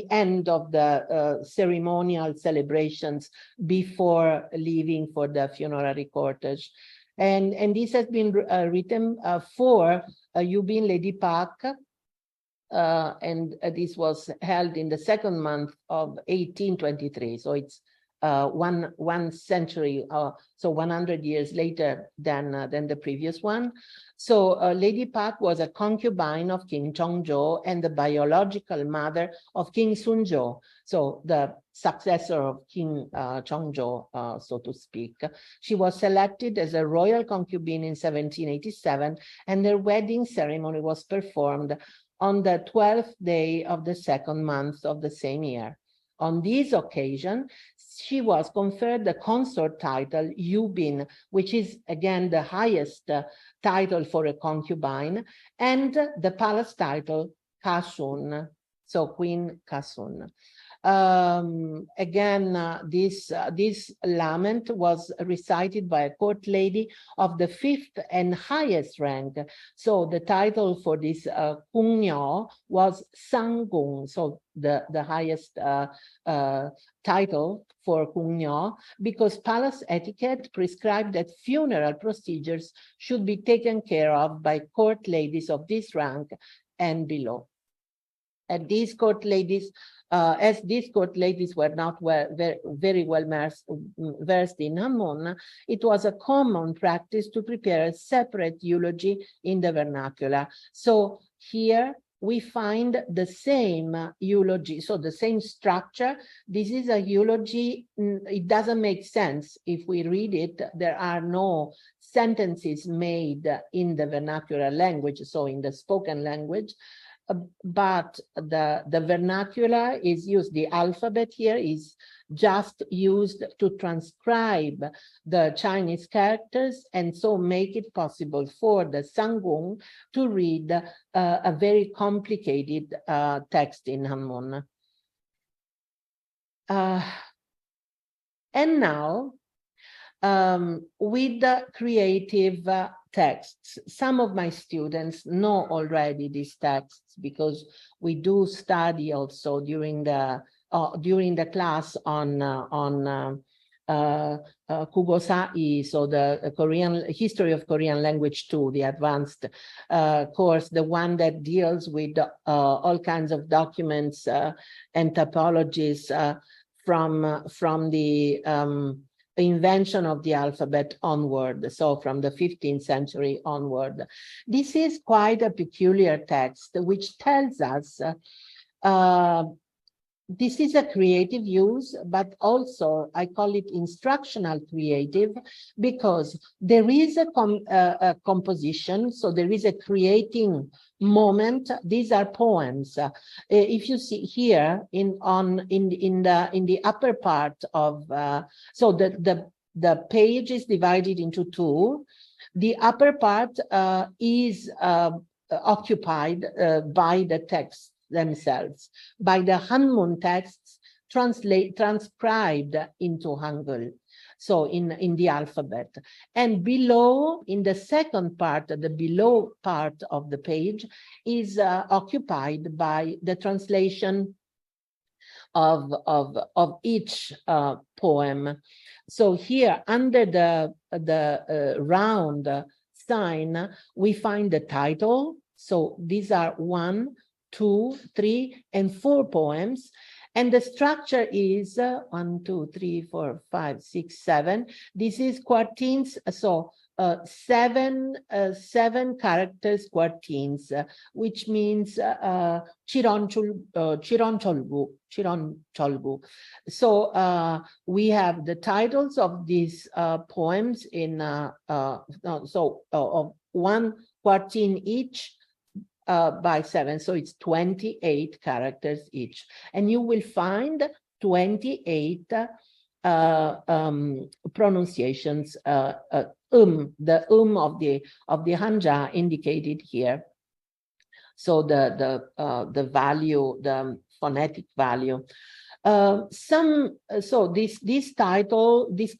end of the ceremonial celebrations before leaving for the funerary cortege. And this has been written for Yubin Lady Park, and this was held in the second month of 1823. So it's one century, so 100 years later than the previous one. So Lady Park was a concubine of King Chongzhou and the biological mother of King Sunzhou, so the successor of King Chongzhou, so to speak. She was selected as a royal concubine in 1787, and their wedding ceremony was performed on the 12th day of the second month of the same year. On this occasion, she was conferred the consort title Yubin, which is again the highest title for a concubine, and the palace title Chosŭn, so Queen Chosŭn. Again, this lament was recited by a court lady of the 5th and highest rank. So the title for this Kungnyo was Sanggong, so the highest title for Kungnyo, because palace etiquette prescribed that funeral procedures should be taken care of by court ladies of this rank and below. And these court ladies, as these court ladies were not very well versed in Hamon, it was a common practice to prepare a separate eulogy in the vernacular. So here we find the same eulogy, so the same structure. This is a eulogy. It doesn't make sense if we read it. There are no sentences made in the vernacular language, so in the spoken language. But the vernacular is used, the alphabet here is just used to transcribe the Chinese characters, and so make it possible for the Sanggong to read a very complicated text in Hamon. And now, with the creative texts. Some of my students know already these texts because we do study also during the class on Kugosai, so the Korean history of Korean language 2, the advanced course, the one that deals with all kinds of documents and typologies from the invention of the alphabet onward, so from the 15th century onward. This is quite a peculiar text, which tells us this is a creative use, but also I call it instructional creative, because there is a composition, so there is a creating moment. These are poems. If you see here in the upper part of so the page is divided into two. The upper part is occupied by the text themselves, by the Hanmun texts transcribed into Hangul, so in the alphabet. And below, in the second part, the below part of the page is occupied by the translation of each poem. So here, under the round sign, we find the title. So these are 1, 2, 3, and 4 poems. And the structure is 1, 2, 3, 4, 5, 6, 7. This is quartines, so 7 characters quartines, which means Chironcholgu. So we have the titles of these poems in of 1 quartine each, by 7, so it's 28 characters each, and you will find 28 pronunciations. The of the Hanja indicated here. So the value, the phonetic value. So this title, this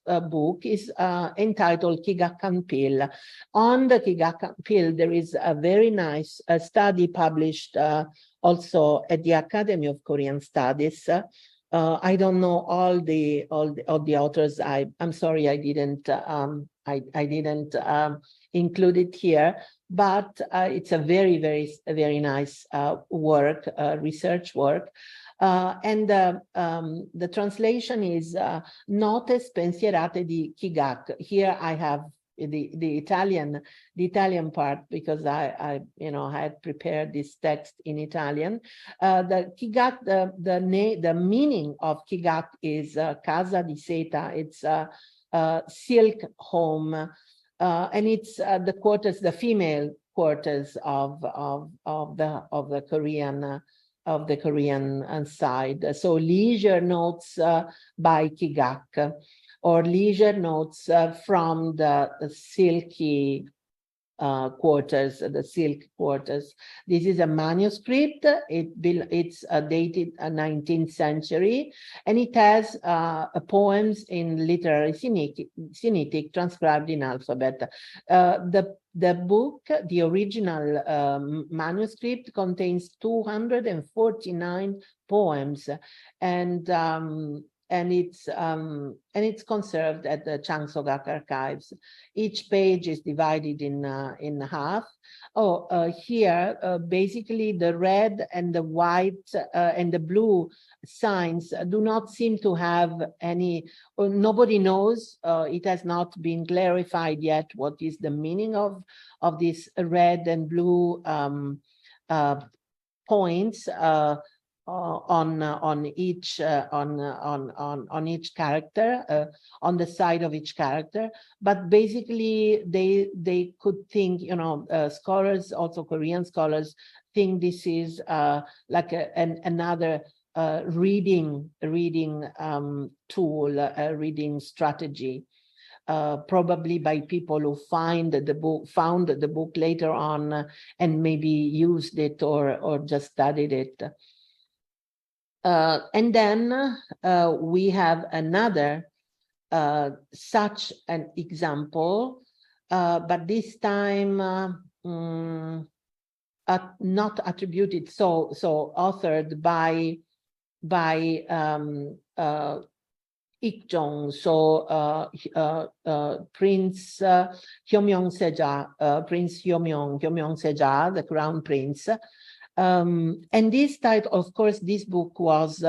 book is entitled Kigakanpil. On the Kigakanpil, there is a very nice study published also at the Academy of Korean Studies. I don't know all the authors. I'm sorry I didn't include it here, but it's a very nice work, research work. And the translation is Note spensierate di Kigak. Here I have the Italian part, because I had prepared this text in Italian. The Kigak, the meaning of Kigak is casa di seta. It's silk home, and it's the quarters, the female quarters of the Korean. Of the Korean side. So leisure notes by Kigak, or leisure notes from the silky quarters, the silk quarters. This is a manuscript. It's dated 19th century, and it has poems in literary Sinitic transcribed in alphabet. The book, the original manuscript, contains 249 poems, and it's conserved at the Chosŏn archives. Each page is divided in half. Here, basically the red and the white and the blue signs do not seem to have any, nobody knows, it has not been clarified yet what is the meaning of this red and blue points on each character, on the side of each character. But basically they could think, scholars, also Korean scholars, think this is like another reading tool, a reading strategy, probably by people who found the book later on and maybe used it or just studied it. And then we have another such an example, but this time not attributed, so authored by Ik-jong, Prince Hyomyong-seja, Prince Hyomyong-seja, the Crown Prince. And this title, of course, this book was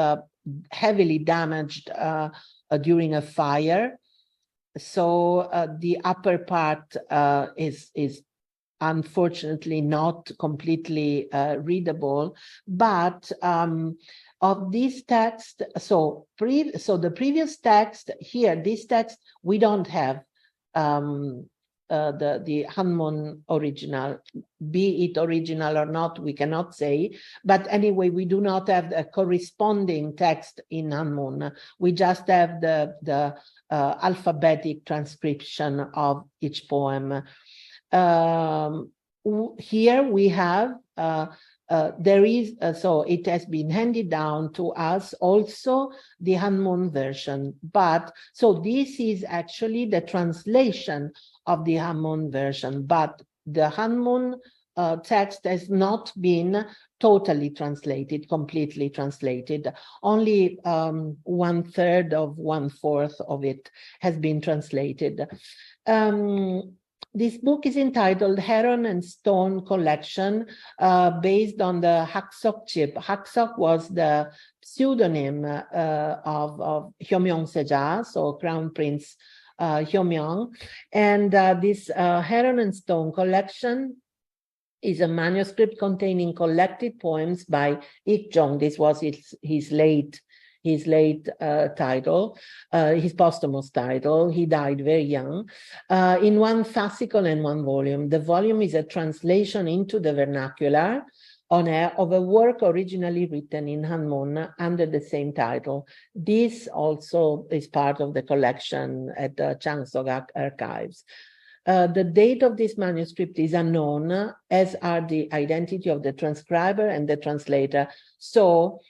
heavily damaged during a fire. So the upper part is unfortunately not completely readable, but of this text, so the previous text here, this text, we don't have the Hanmun original, be it original or not, we cannot say. But anyway, we do not have a corresponding text in Hanmun. We just have the alphabetic transcription of each poem. Here we have, there is, so it has been handed down to us also the Hanmun version, but so this is actually the translation of the Hanmun version, but the Hanmun text has not been totally translated, completely translated. Only 1/3 of 1/4 of it has been translated. This book is entitled Heron and Stone Collection, based on the Haksok chip. Haksok was the pseudonym of Hyomyong-seja, so Crown Prince Hyomyong. And this Heron and Stone Collection is a manuscript containing collected poems by Ik-jong. This was his late title, his posthumous title. He died very young, in one fascicle and one volume. The volume is a translation into the vernacular of a work originally written in Hanmun under the same title. This also is part of the collection at the Chosŏn archives. The date of this manuscript is unknown, as are the identity of the transcriber and the translator. So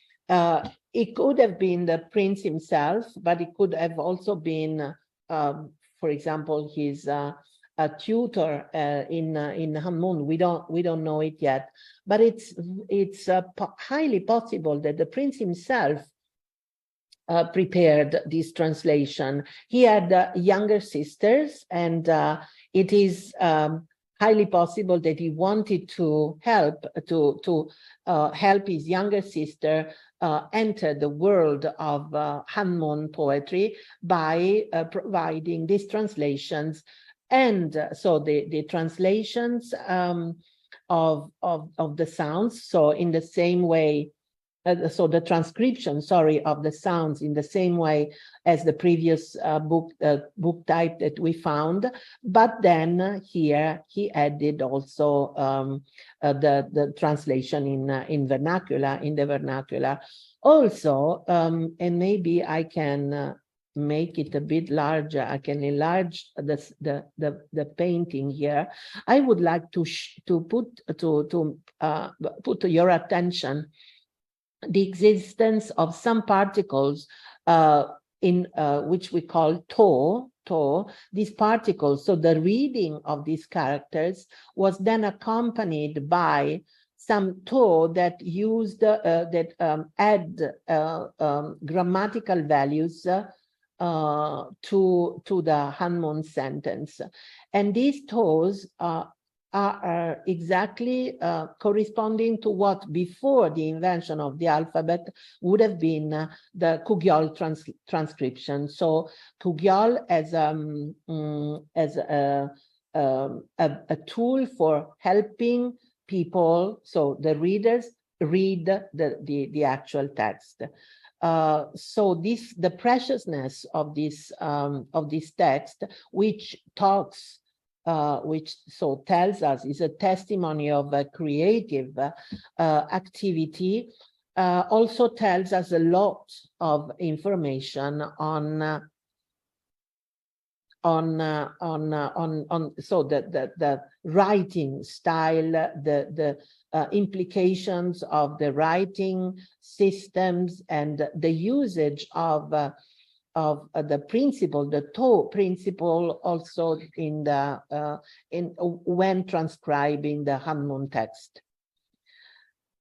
it could have been the prince himself, but it could have also been, for example, his tutor in Hanmun. We don't know it yet, but it's highly possible that the prince himself prepared this translation. He had younger sisters, and it is highly possible that he wanted to help his younger sister enter the world of Hanmun poetry by providing these translations. And so the translations of the sounds, so in the same way, so the transcription, sorry, of the sounds in the same way as the previous book type that we found, but then here he added also the translation in vernacular, in the vernacular. Also, and maybe I can make it a bit larger, I can enlarge the painting here. I would like to put to your attention the existence of some particles in which we call to, these particles. So the reading of these characters was then accompanied by some to that used add grammatical values to the Hanmon sentence, and these toes are exactly corresponding to what before the invention of the alphabet would have been the Kugyol transcription. So Kugyol as a tool for helping people, so the readers, read the actual text. So the preciousness of this text, which talks, which so tells us is a testimony of a creative activity, also tells us a lot of information on so the writing style, the implications of the writing systems, and the usage of the principle, the to principle, also in when transcribing the Hanmon text.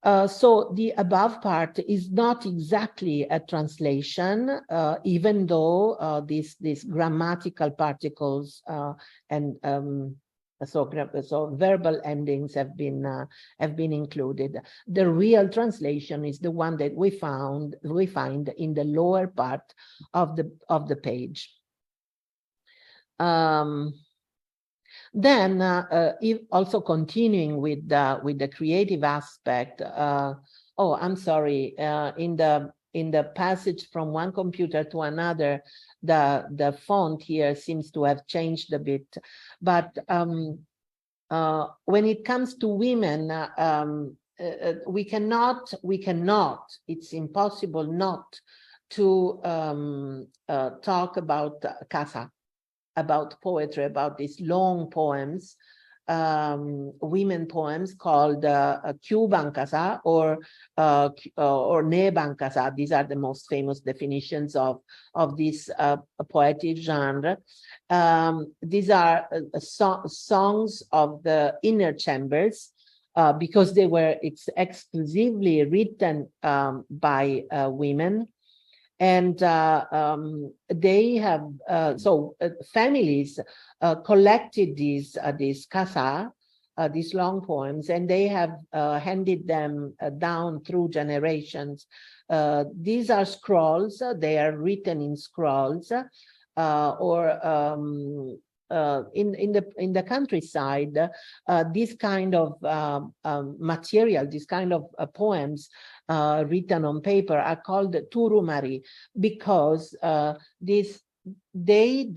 So the above part is not exactly a translation, even though these grammatical particles and so verbal endings have been included. The real translation is the one that we find in the lower part of the page. Then, also continuing with the creative aspect. Oh, I'm sorry. In the passage from one computer to another, the font here seems to have changed a bit. But when it comes to women, we cannot. It's impossible not to talk about casa, about poetry, about these long poems, women poems called Kyubang Kasa or Nebang Kasa. These are the most famous definitions of this poetic genre. These are songs of the inner chambers, because they were exclusively written by women. And they have families collected these kasa, these long poems, and they have handed them down through generations. These are scrolls; they are written in scrolls, or in the countryside. This kind of material, this kind of poems written on paper are called turumari, because they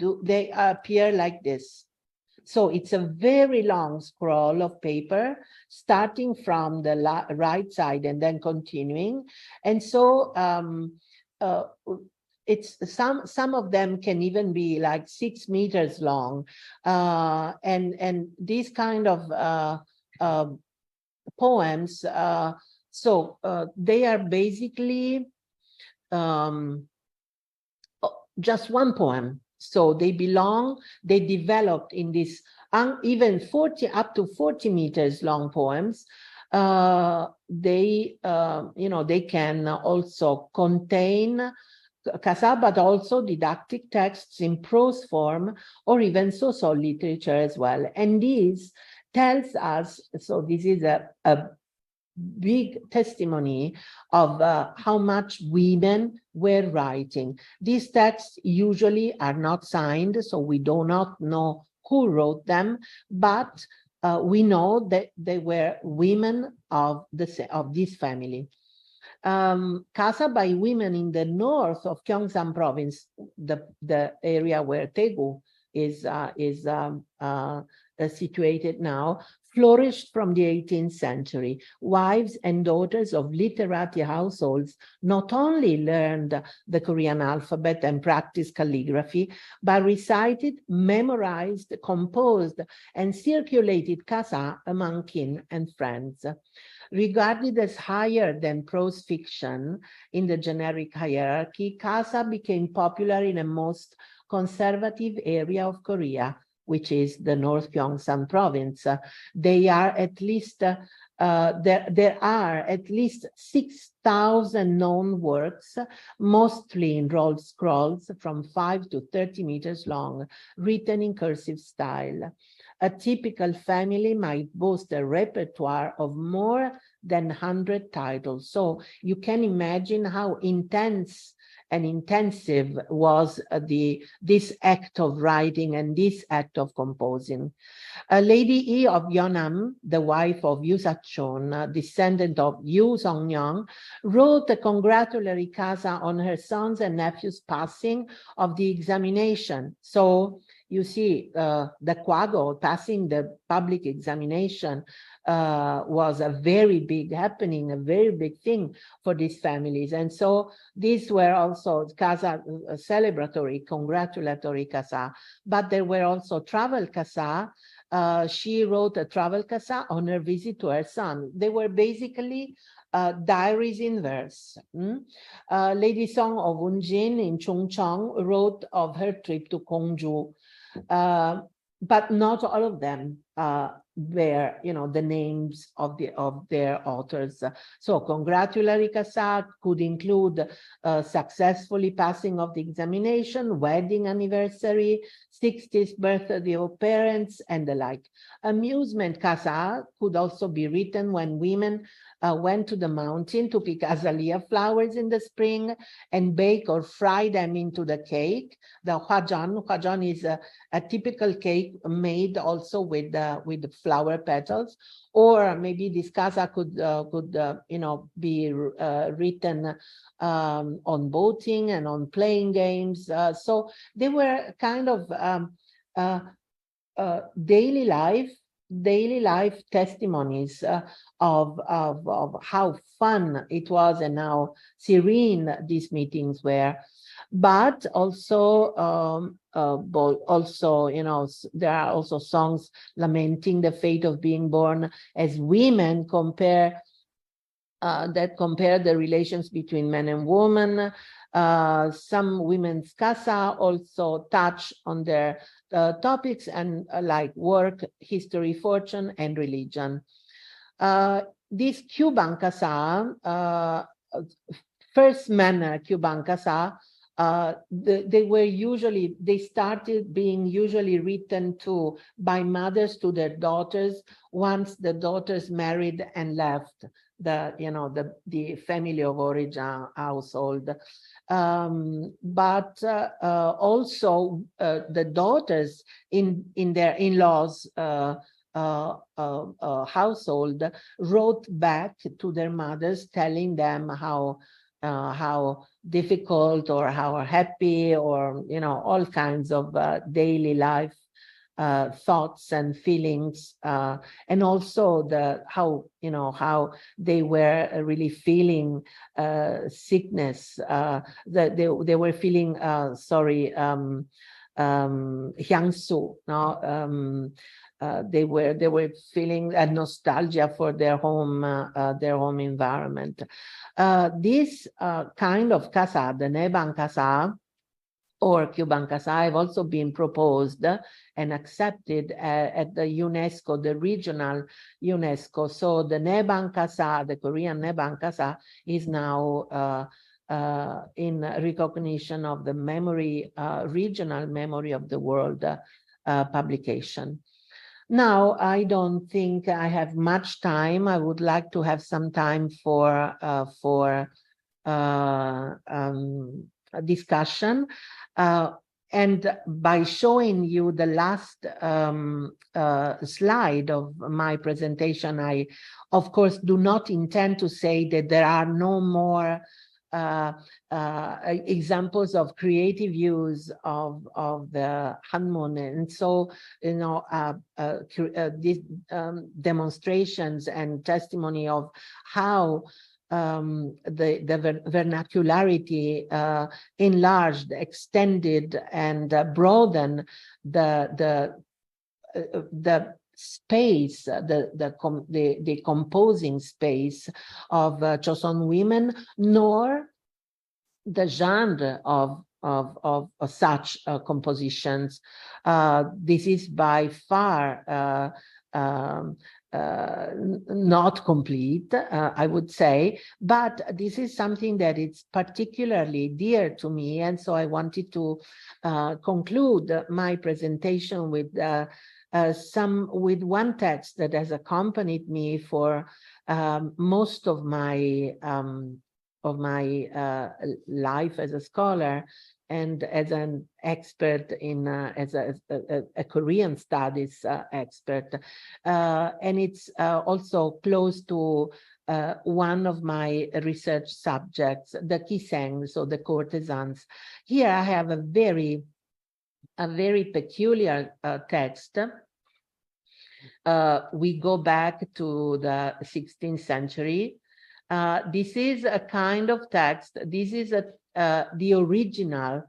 appear like this. So it's a very long scroll of paper, starting from the right side and then continuing. And so it's some of them can even be like 6 meters long, and these kind of poems. So they are basically just one poem. So they developed in this even up to 40 meters long poems. They can also contain kasa, but also didactic texts in prose form, or even social literature as well. And this tells us, so this is a big testimony of how much women were writing. These texts usually are not signed, so we do not know who wrote them, but we know that they were women of this family. Casa by women in the north of Gyeongsang province, the area where Daegu is situated now, flourished from the 18th century. Wives and daughters of literati households not only learned the Korean alphabet and practiced calligraphy, but recited, memorized, composed, and circulated kasa among kin and friends. Regarded as higher than prose fiction in the generic hierarchy, kasa became popular in the most conservative area of Korea, which is the North Gyeongsang province. There are at least 6,000 known works, mostly in rolled scrolls from 5 to 30 meters long, written in cursive style. A typical family might boast a repertoire of more than 100 titles. So you can imagine how intense and intensive was this act of writing and this act of composing. Lady E of Yeonnam, the wife of Yu Chosån, descendant of Yu Song-myung, wrote a congratulatory kasa on her sons and nephews' passing of the examination. So you see, the kwago, passing the public examination, was a very big happening, a very big thing for these families. And so these were also kasa, celebratory, congratulatory kasa, but there were also travel kasa. She wrote a travel kasa on her visit to her son. They were basically diaries in verse. Lady Song of Unjin in Chungcheong wrote of her trip to Gongju. But not all of them bear, the names of their authors. So congratulatory kasa could include successfully passing of the examination, wedding anniversary, 60th birthday of parents, and the like. Amusement kasa could also be written when women went to the mountain to pick azalea flowers in the spring and bake or fry them into the cake. The hwajeon. Hwajeon is a typical cake made also with flower petals. Or maybe this kasa could be written on boating and on playing games. So they were kind of daily life testimonies of how fun it was and how serene these meetings were. But also, there are also songs lamenting the fate of being born as women, that compare the relations between men and women. Some women's kasa also touch on their topics and like work, history, fortune, and religion. This Cuban kasa, first manner Cuban kasa, they started being usually written by mothers to their daughters once the daughters married and left the family of origin household. But also the daughters in their in-laws household wrote back to their mothers, telling them how difficult or how happy or all kinds of daily life thoughts and feelings, and also how they were really feeling sickness, that they were feeling hyangsu, they were feeling a nostalgia for their home environment. This kind of kasa, the Nebang kasa or Cuban kasa, have also been proposed and accepted at the UNESCO, the regional UNESCO. So the Nebang kasa, the Korean Nebang kasa, is now in recognition of the regional memory of the world publication. Now, I don't think I have much time. I would like to have some time for a discussion. And by showing you the last slide of my presentation, I, of course, do not intend to say that there are no more examples of creative use of the Hanmun. And so, you know, these demonstrations and testimony of how the vernacularity enlarged, extended, and broadened the space, the composing space of Chosŏn women, nor the genre of such compositions. This is by far not complete, I would say, but this is something that is particularly dear to me, and so I wanted to conclude my presentation with one text that has accompanied me for most of my life as a scholar and as an expert in as a Korean studies expert, and it's also close to one of my research subjects, the kiseng, so the courtesans. Here I have a very peculiar text. We go back to the 16th century. This is a kind of text. This is the original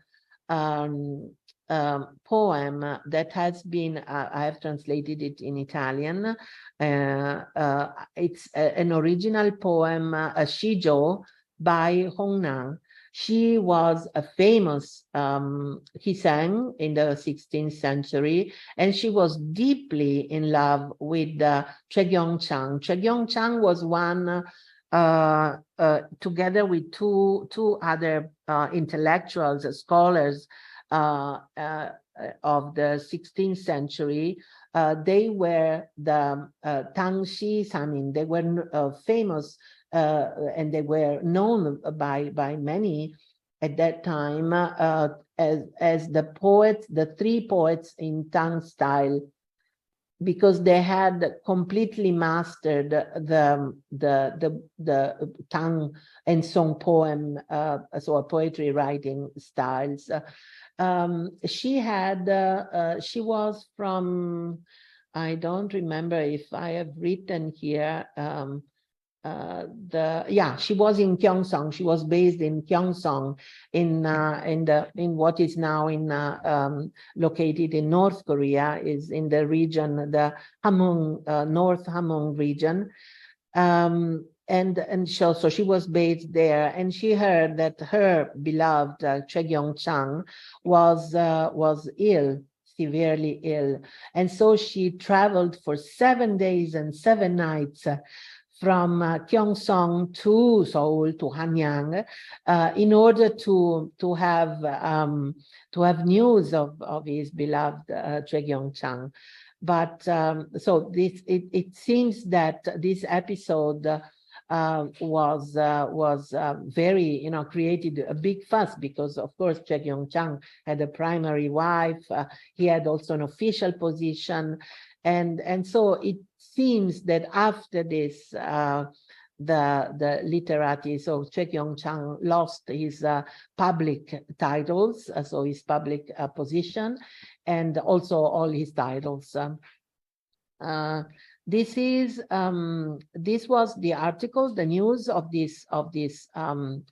poem that has been, I have translated it in Italian. It's an original poem, a shijo by Hongnang. She was a famous kiseng in the 16th century, and she was deeply in love with Chegyeongchang. Chegyeongchang was one, together with two other intellectuals, scholars of the 16th century. They were the Tangshi Samin. They were famous and they were known by many at that time as the poets, the three poets in Tang style, because they had completely mastered the Tang and song poem, so poetry writing styles. She was from, I don't remember if I have written here, she was in Gyeongsang. She was based in Gyeongsang in what is now located in North Korea, is in the region, the Hamhung, North Hamhung region. And so she was based there, and she heard that her beloved Chegyeongchang was ill, severely ill, and so she traveled for 7 days and 7 nights from Gyeongsang to Seoul, to Hanyang, in order to have news of his beloved Chegyeongchang. But so it seems that this episode was very, created a big fuss, because of course Chegyeongchang had a primary wife. He had also an official position, and so it seems that after this, the literati, so Chegyeongchang lost his public titles, so his public position, and also all his titles. This was the article, the news of this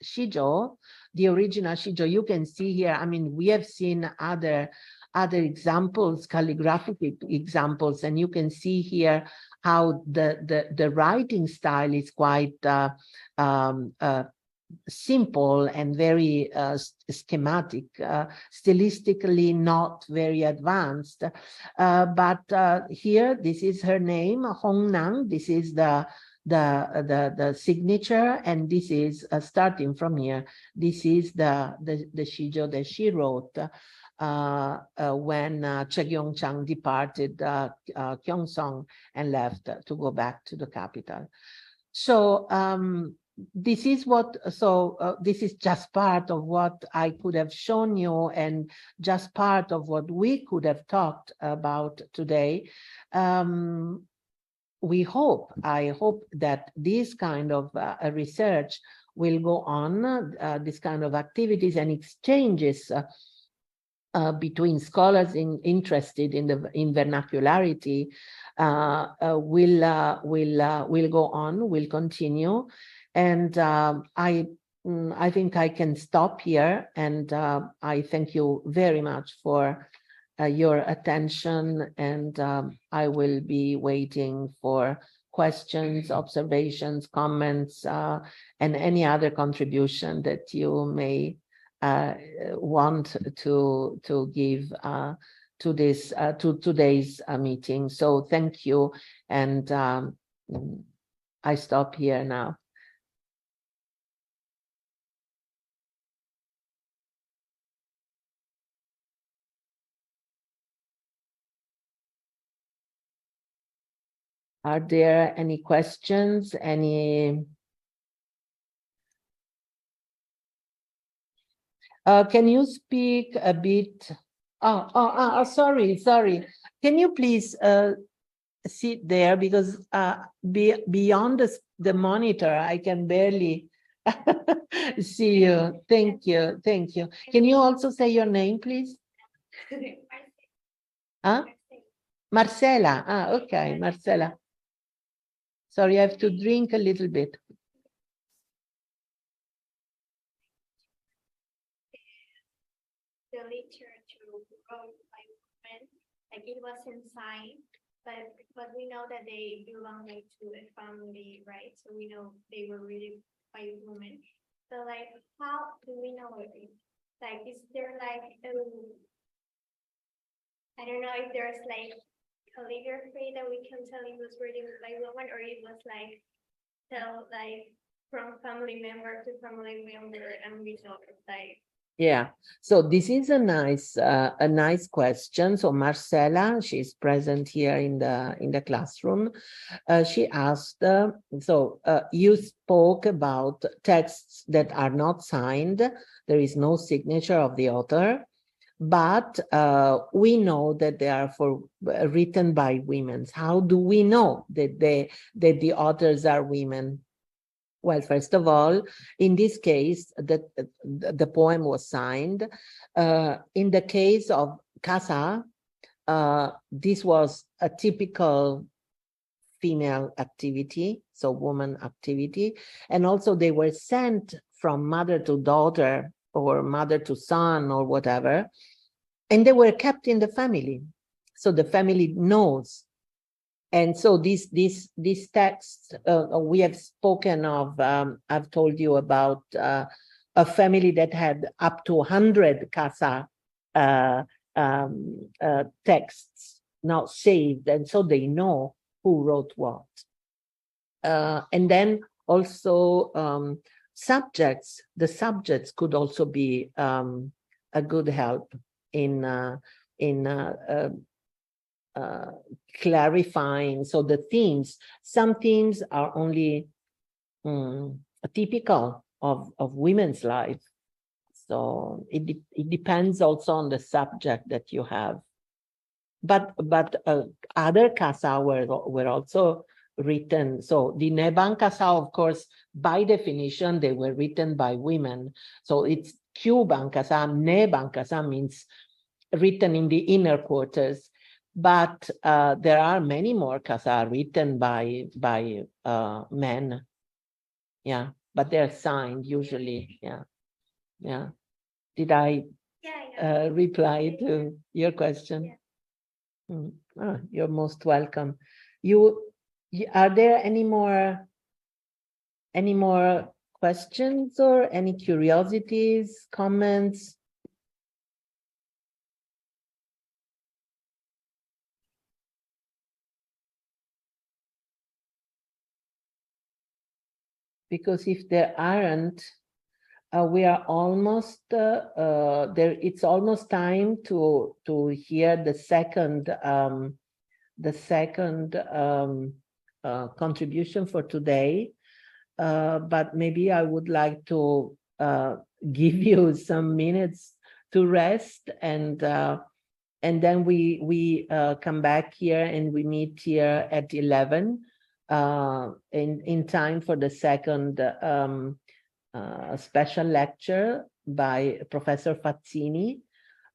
shijo, the original shijo. You can see here. I mean, we have seen other examples, calligraphic examples, and you can see here how the writing style is quite simple and very schematic, stylistically not very advanced. But here, this is her name, Hongnang. This is the signature, and this is starting from here. This is the shijo that she wrote when Chegyeongchang departed Gyeongsang and left to go back to the capital. So this is this is just part of what I could have shown you, and just part of what we could have talked about today. I hope that this kind of research will go on, this kind of activities and exchanges between scholars interested in vernacularity will go on, will continue. And I think I can stop here, and I thank you very much for your attention, and I will be waiting for questions, observations, comments, and any other contribution that you may want to give to this to today's meeting. So thank you, and I stop here now. Are there any questions? Any? Can you speak a bit? Sorry. Can you please sit there, because beyond the monitor, I can barely see you. Thank you. Can you also say your name, please? Huh? Marcela. Okay, Marcela. Sorry, I have to drink a little bit. The literature wrote by women, like it wasn't signed, but we know that they belong like to a family, right? So we know they were written by women. So like, how do we know it? Like, is there like I don't know if there's like calligraphy that we can tell it was written by women, or it was like tell like from family member to family member, and we know like. Yeah, so this is a nice question. So Marcela, she's present here in the classroom. She asked, you spoke about texts that are not signed. There is no signature of the author, but we know that they are written by women. How do we know that the authors are women? Well, first of all, in this case, the poem was signed. In the case of Casa, this was a typical female activity, so woman activity. And also they were sent from mother to daughter or mother to son or whatever. And they were kept in the family. So the family knows. And so these texts, we have spoken of, I've told you about a family that had up to 100 casa texts now saved, and so they know who wrote what. And then also the subjects could also be a good help in clarifying. So the themes, some themes are only typical of women's life. So it depends also on the subject that you have. But other casa were also written. So the Neban casa, of course, by definition, they were written by women. So it's Cuban casa, Neban casa means written in the inner quarters. But there are many more casa written by men. Yeah, but they're signed usually. Yeah. Did I reply to your question? Yeah. You're most welcome. Are there any more questions or any curiosities, comments? Because if there aren't, we are almost there. It's almost time to hear the second contribution for today. But maybe I would like to give you some minutes to rest, and then we come back here and we meet here at 11 in time for the second special lecture by Professor Fazzini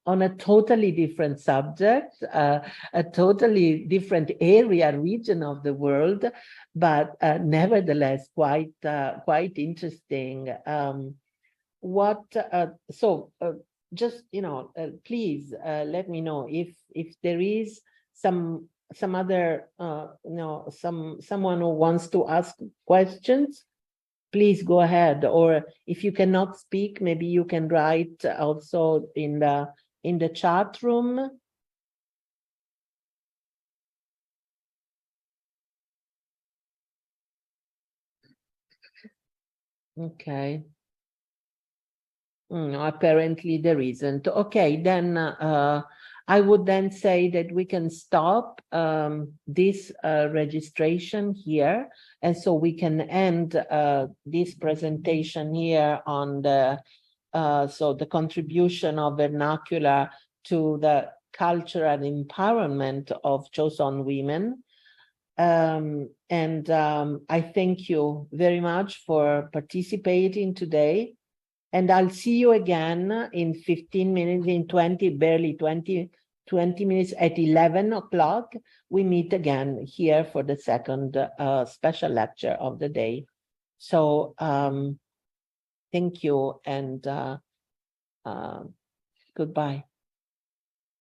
on a totally different subject, a totally different area, region of the world, but nevertheless quite interesting. Just please let me know if there is some other someone who wants to ask questions. Please go ahead, or if you cannot speak, maybe you can write also in the chat room. Okay. Apparently there isn't. Okay, then I would then say that we can stop this registration here, and so we can end this presentation here on the the contribution of vernacular to the cultural empowerment of Chosŏn women. I thank you very much for participating today. And I'll see you again in 15 minutes, in 20 minutes at 11 o'clock. We meet again here for the second special lecture of the day. So thank you and goodbye.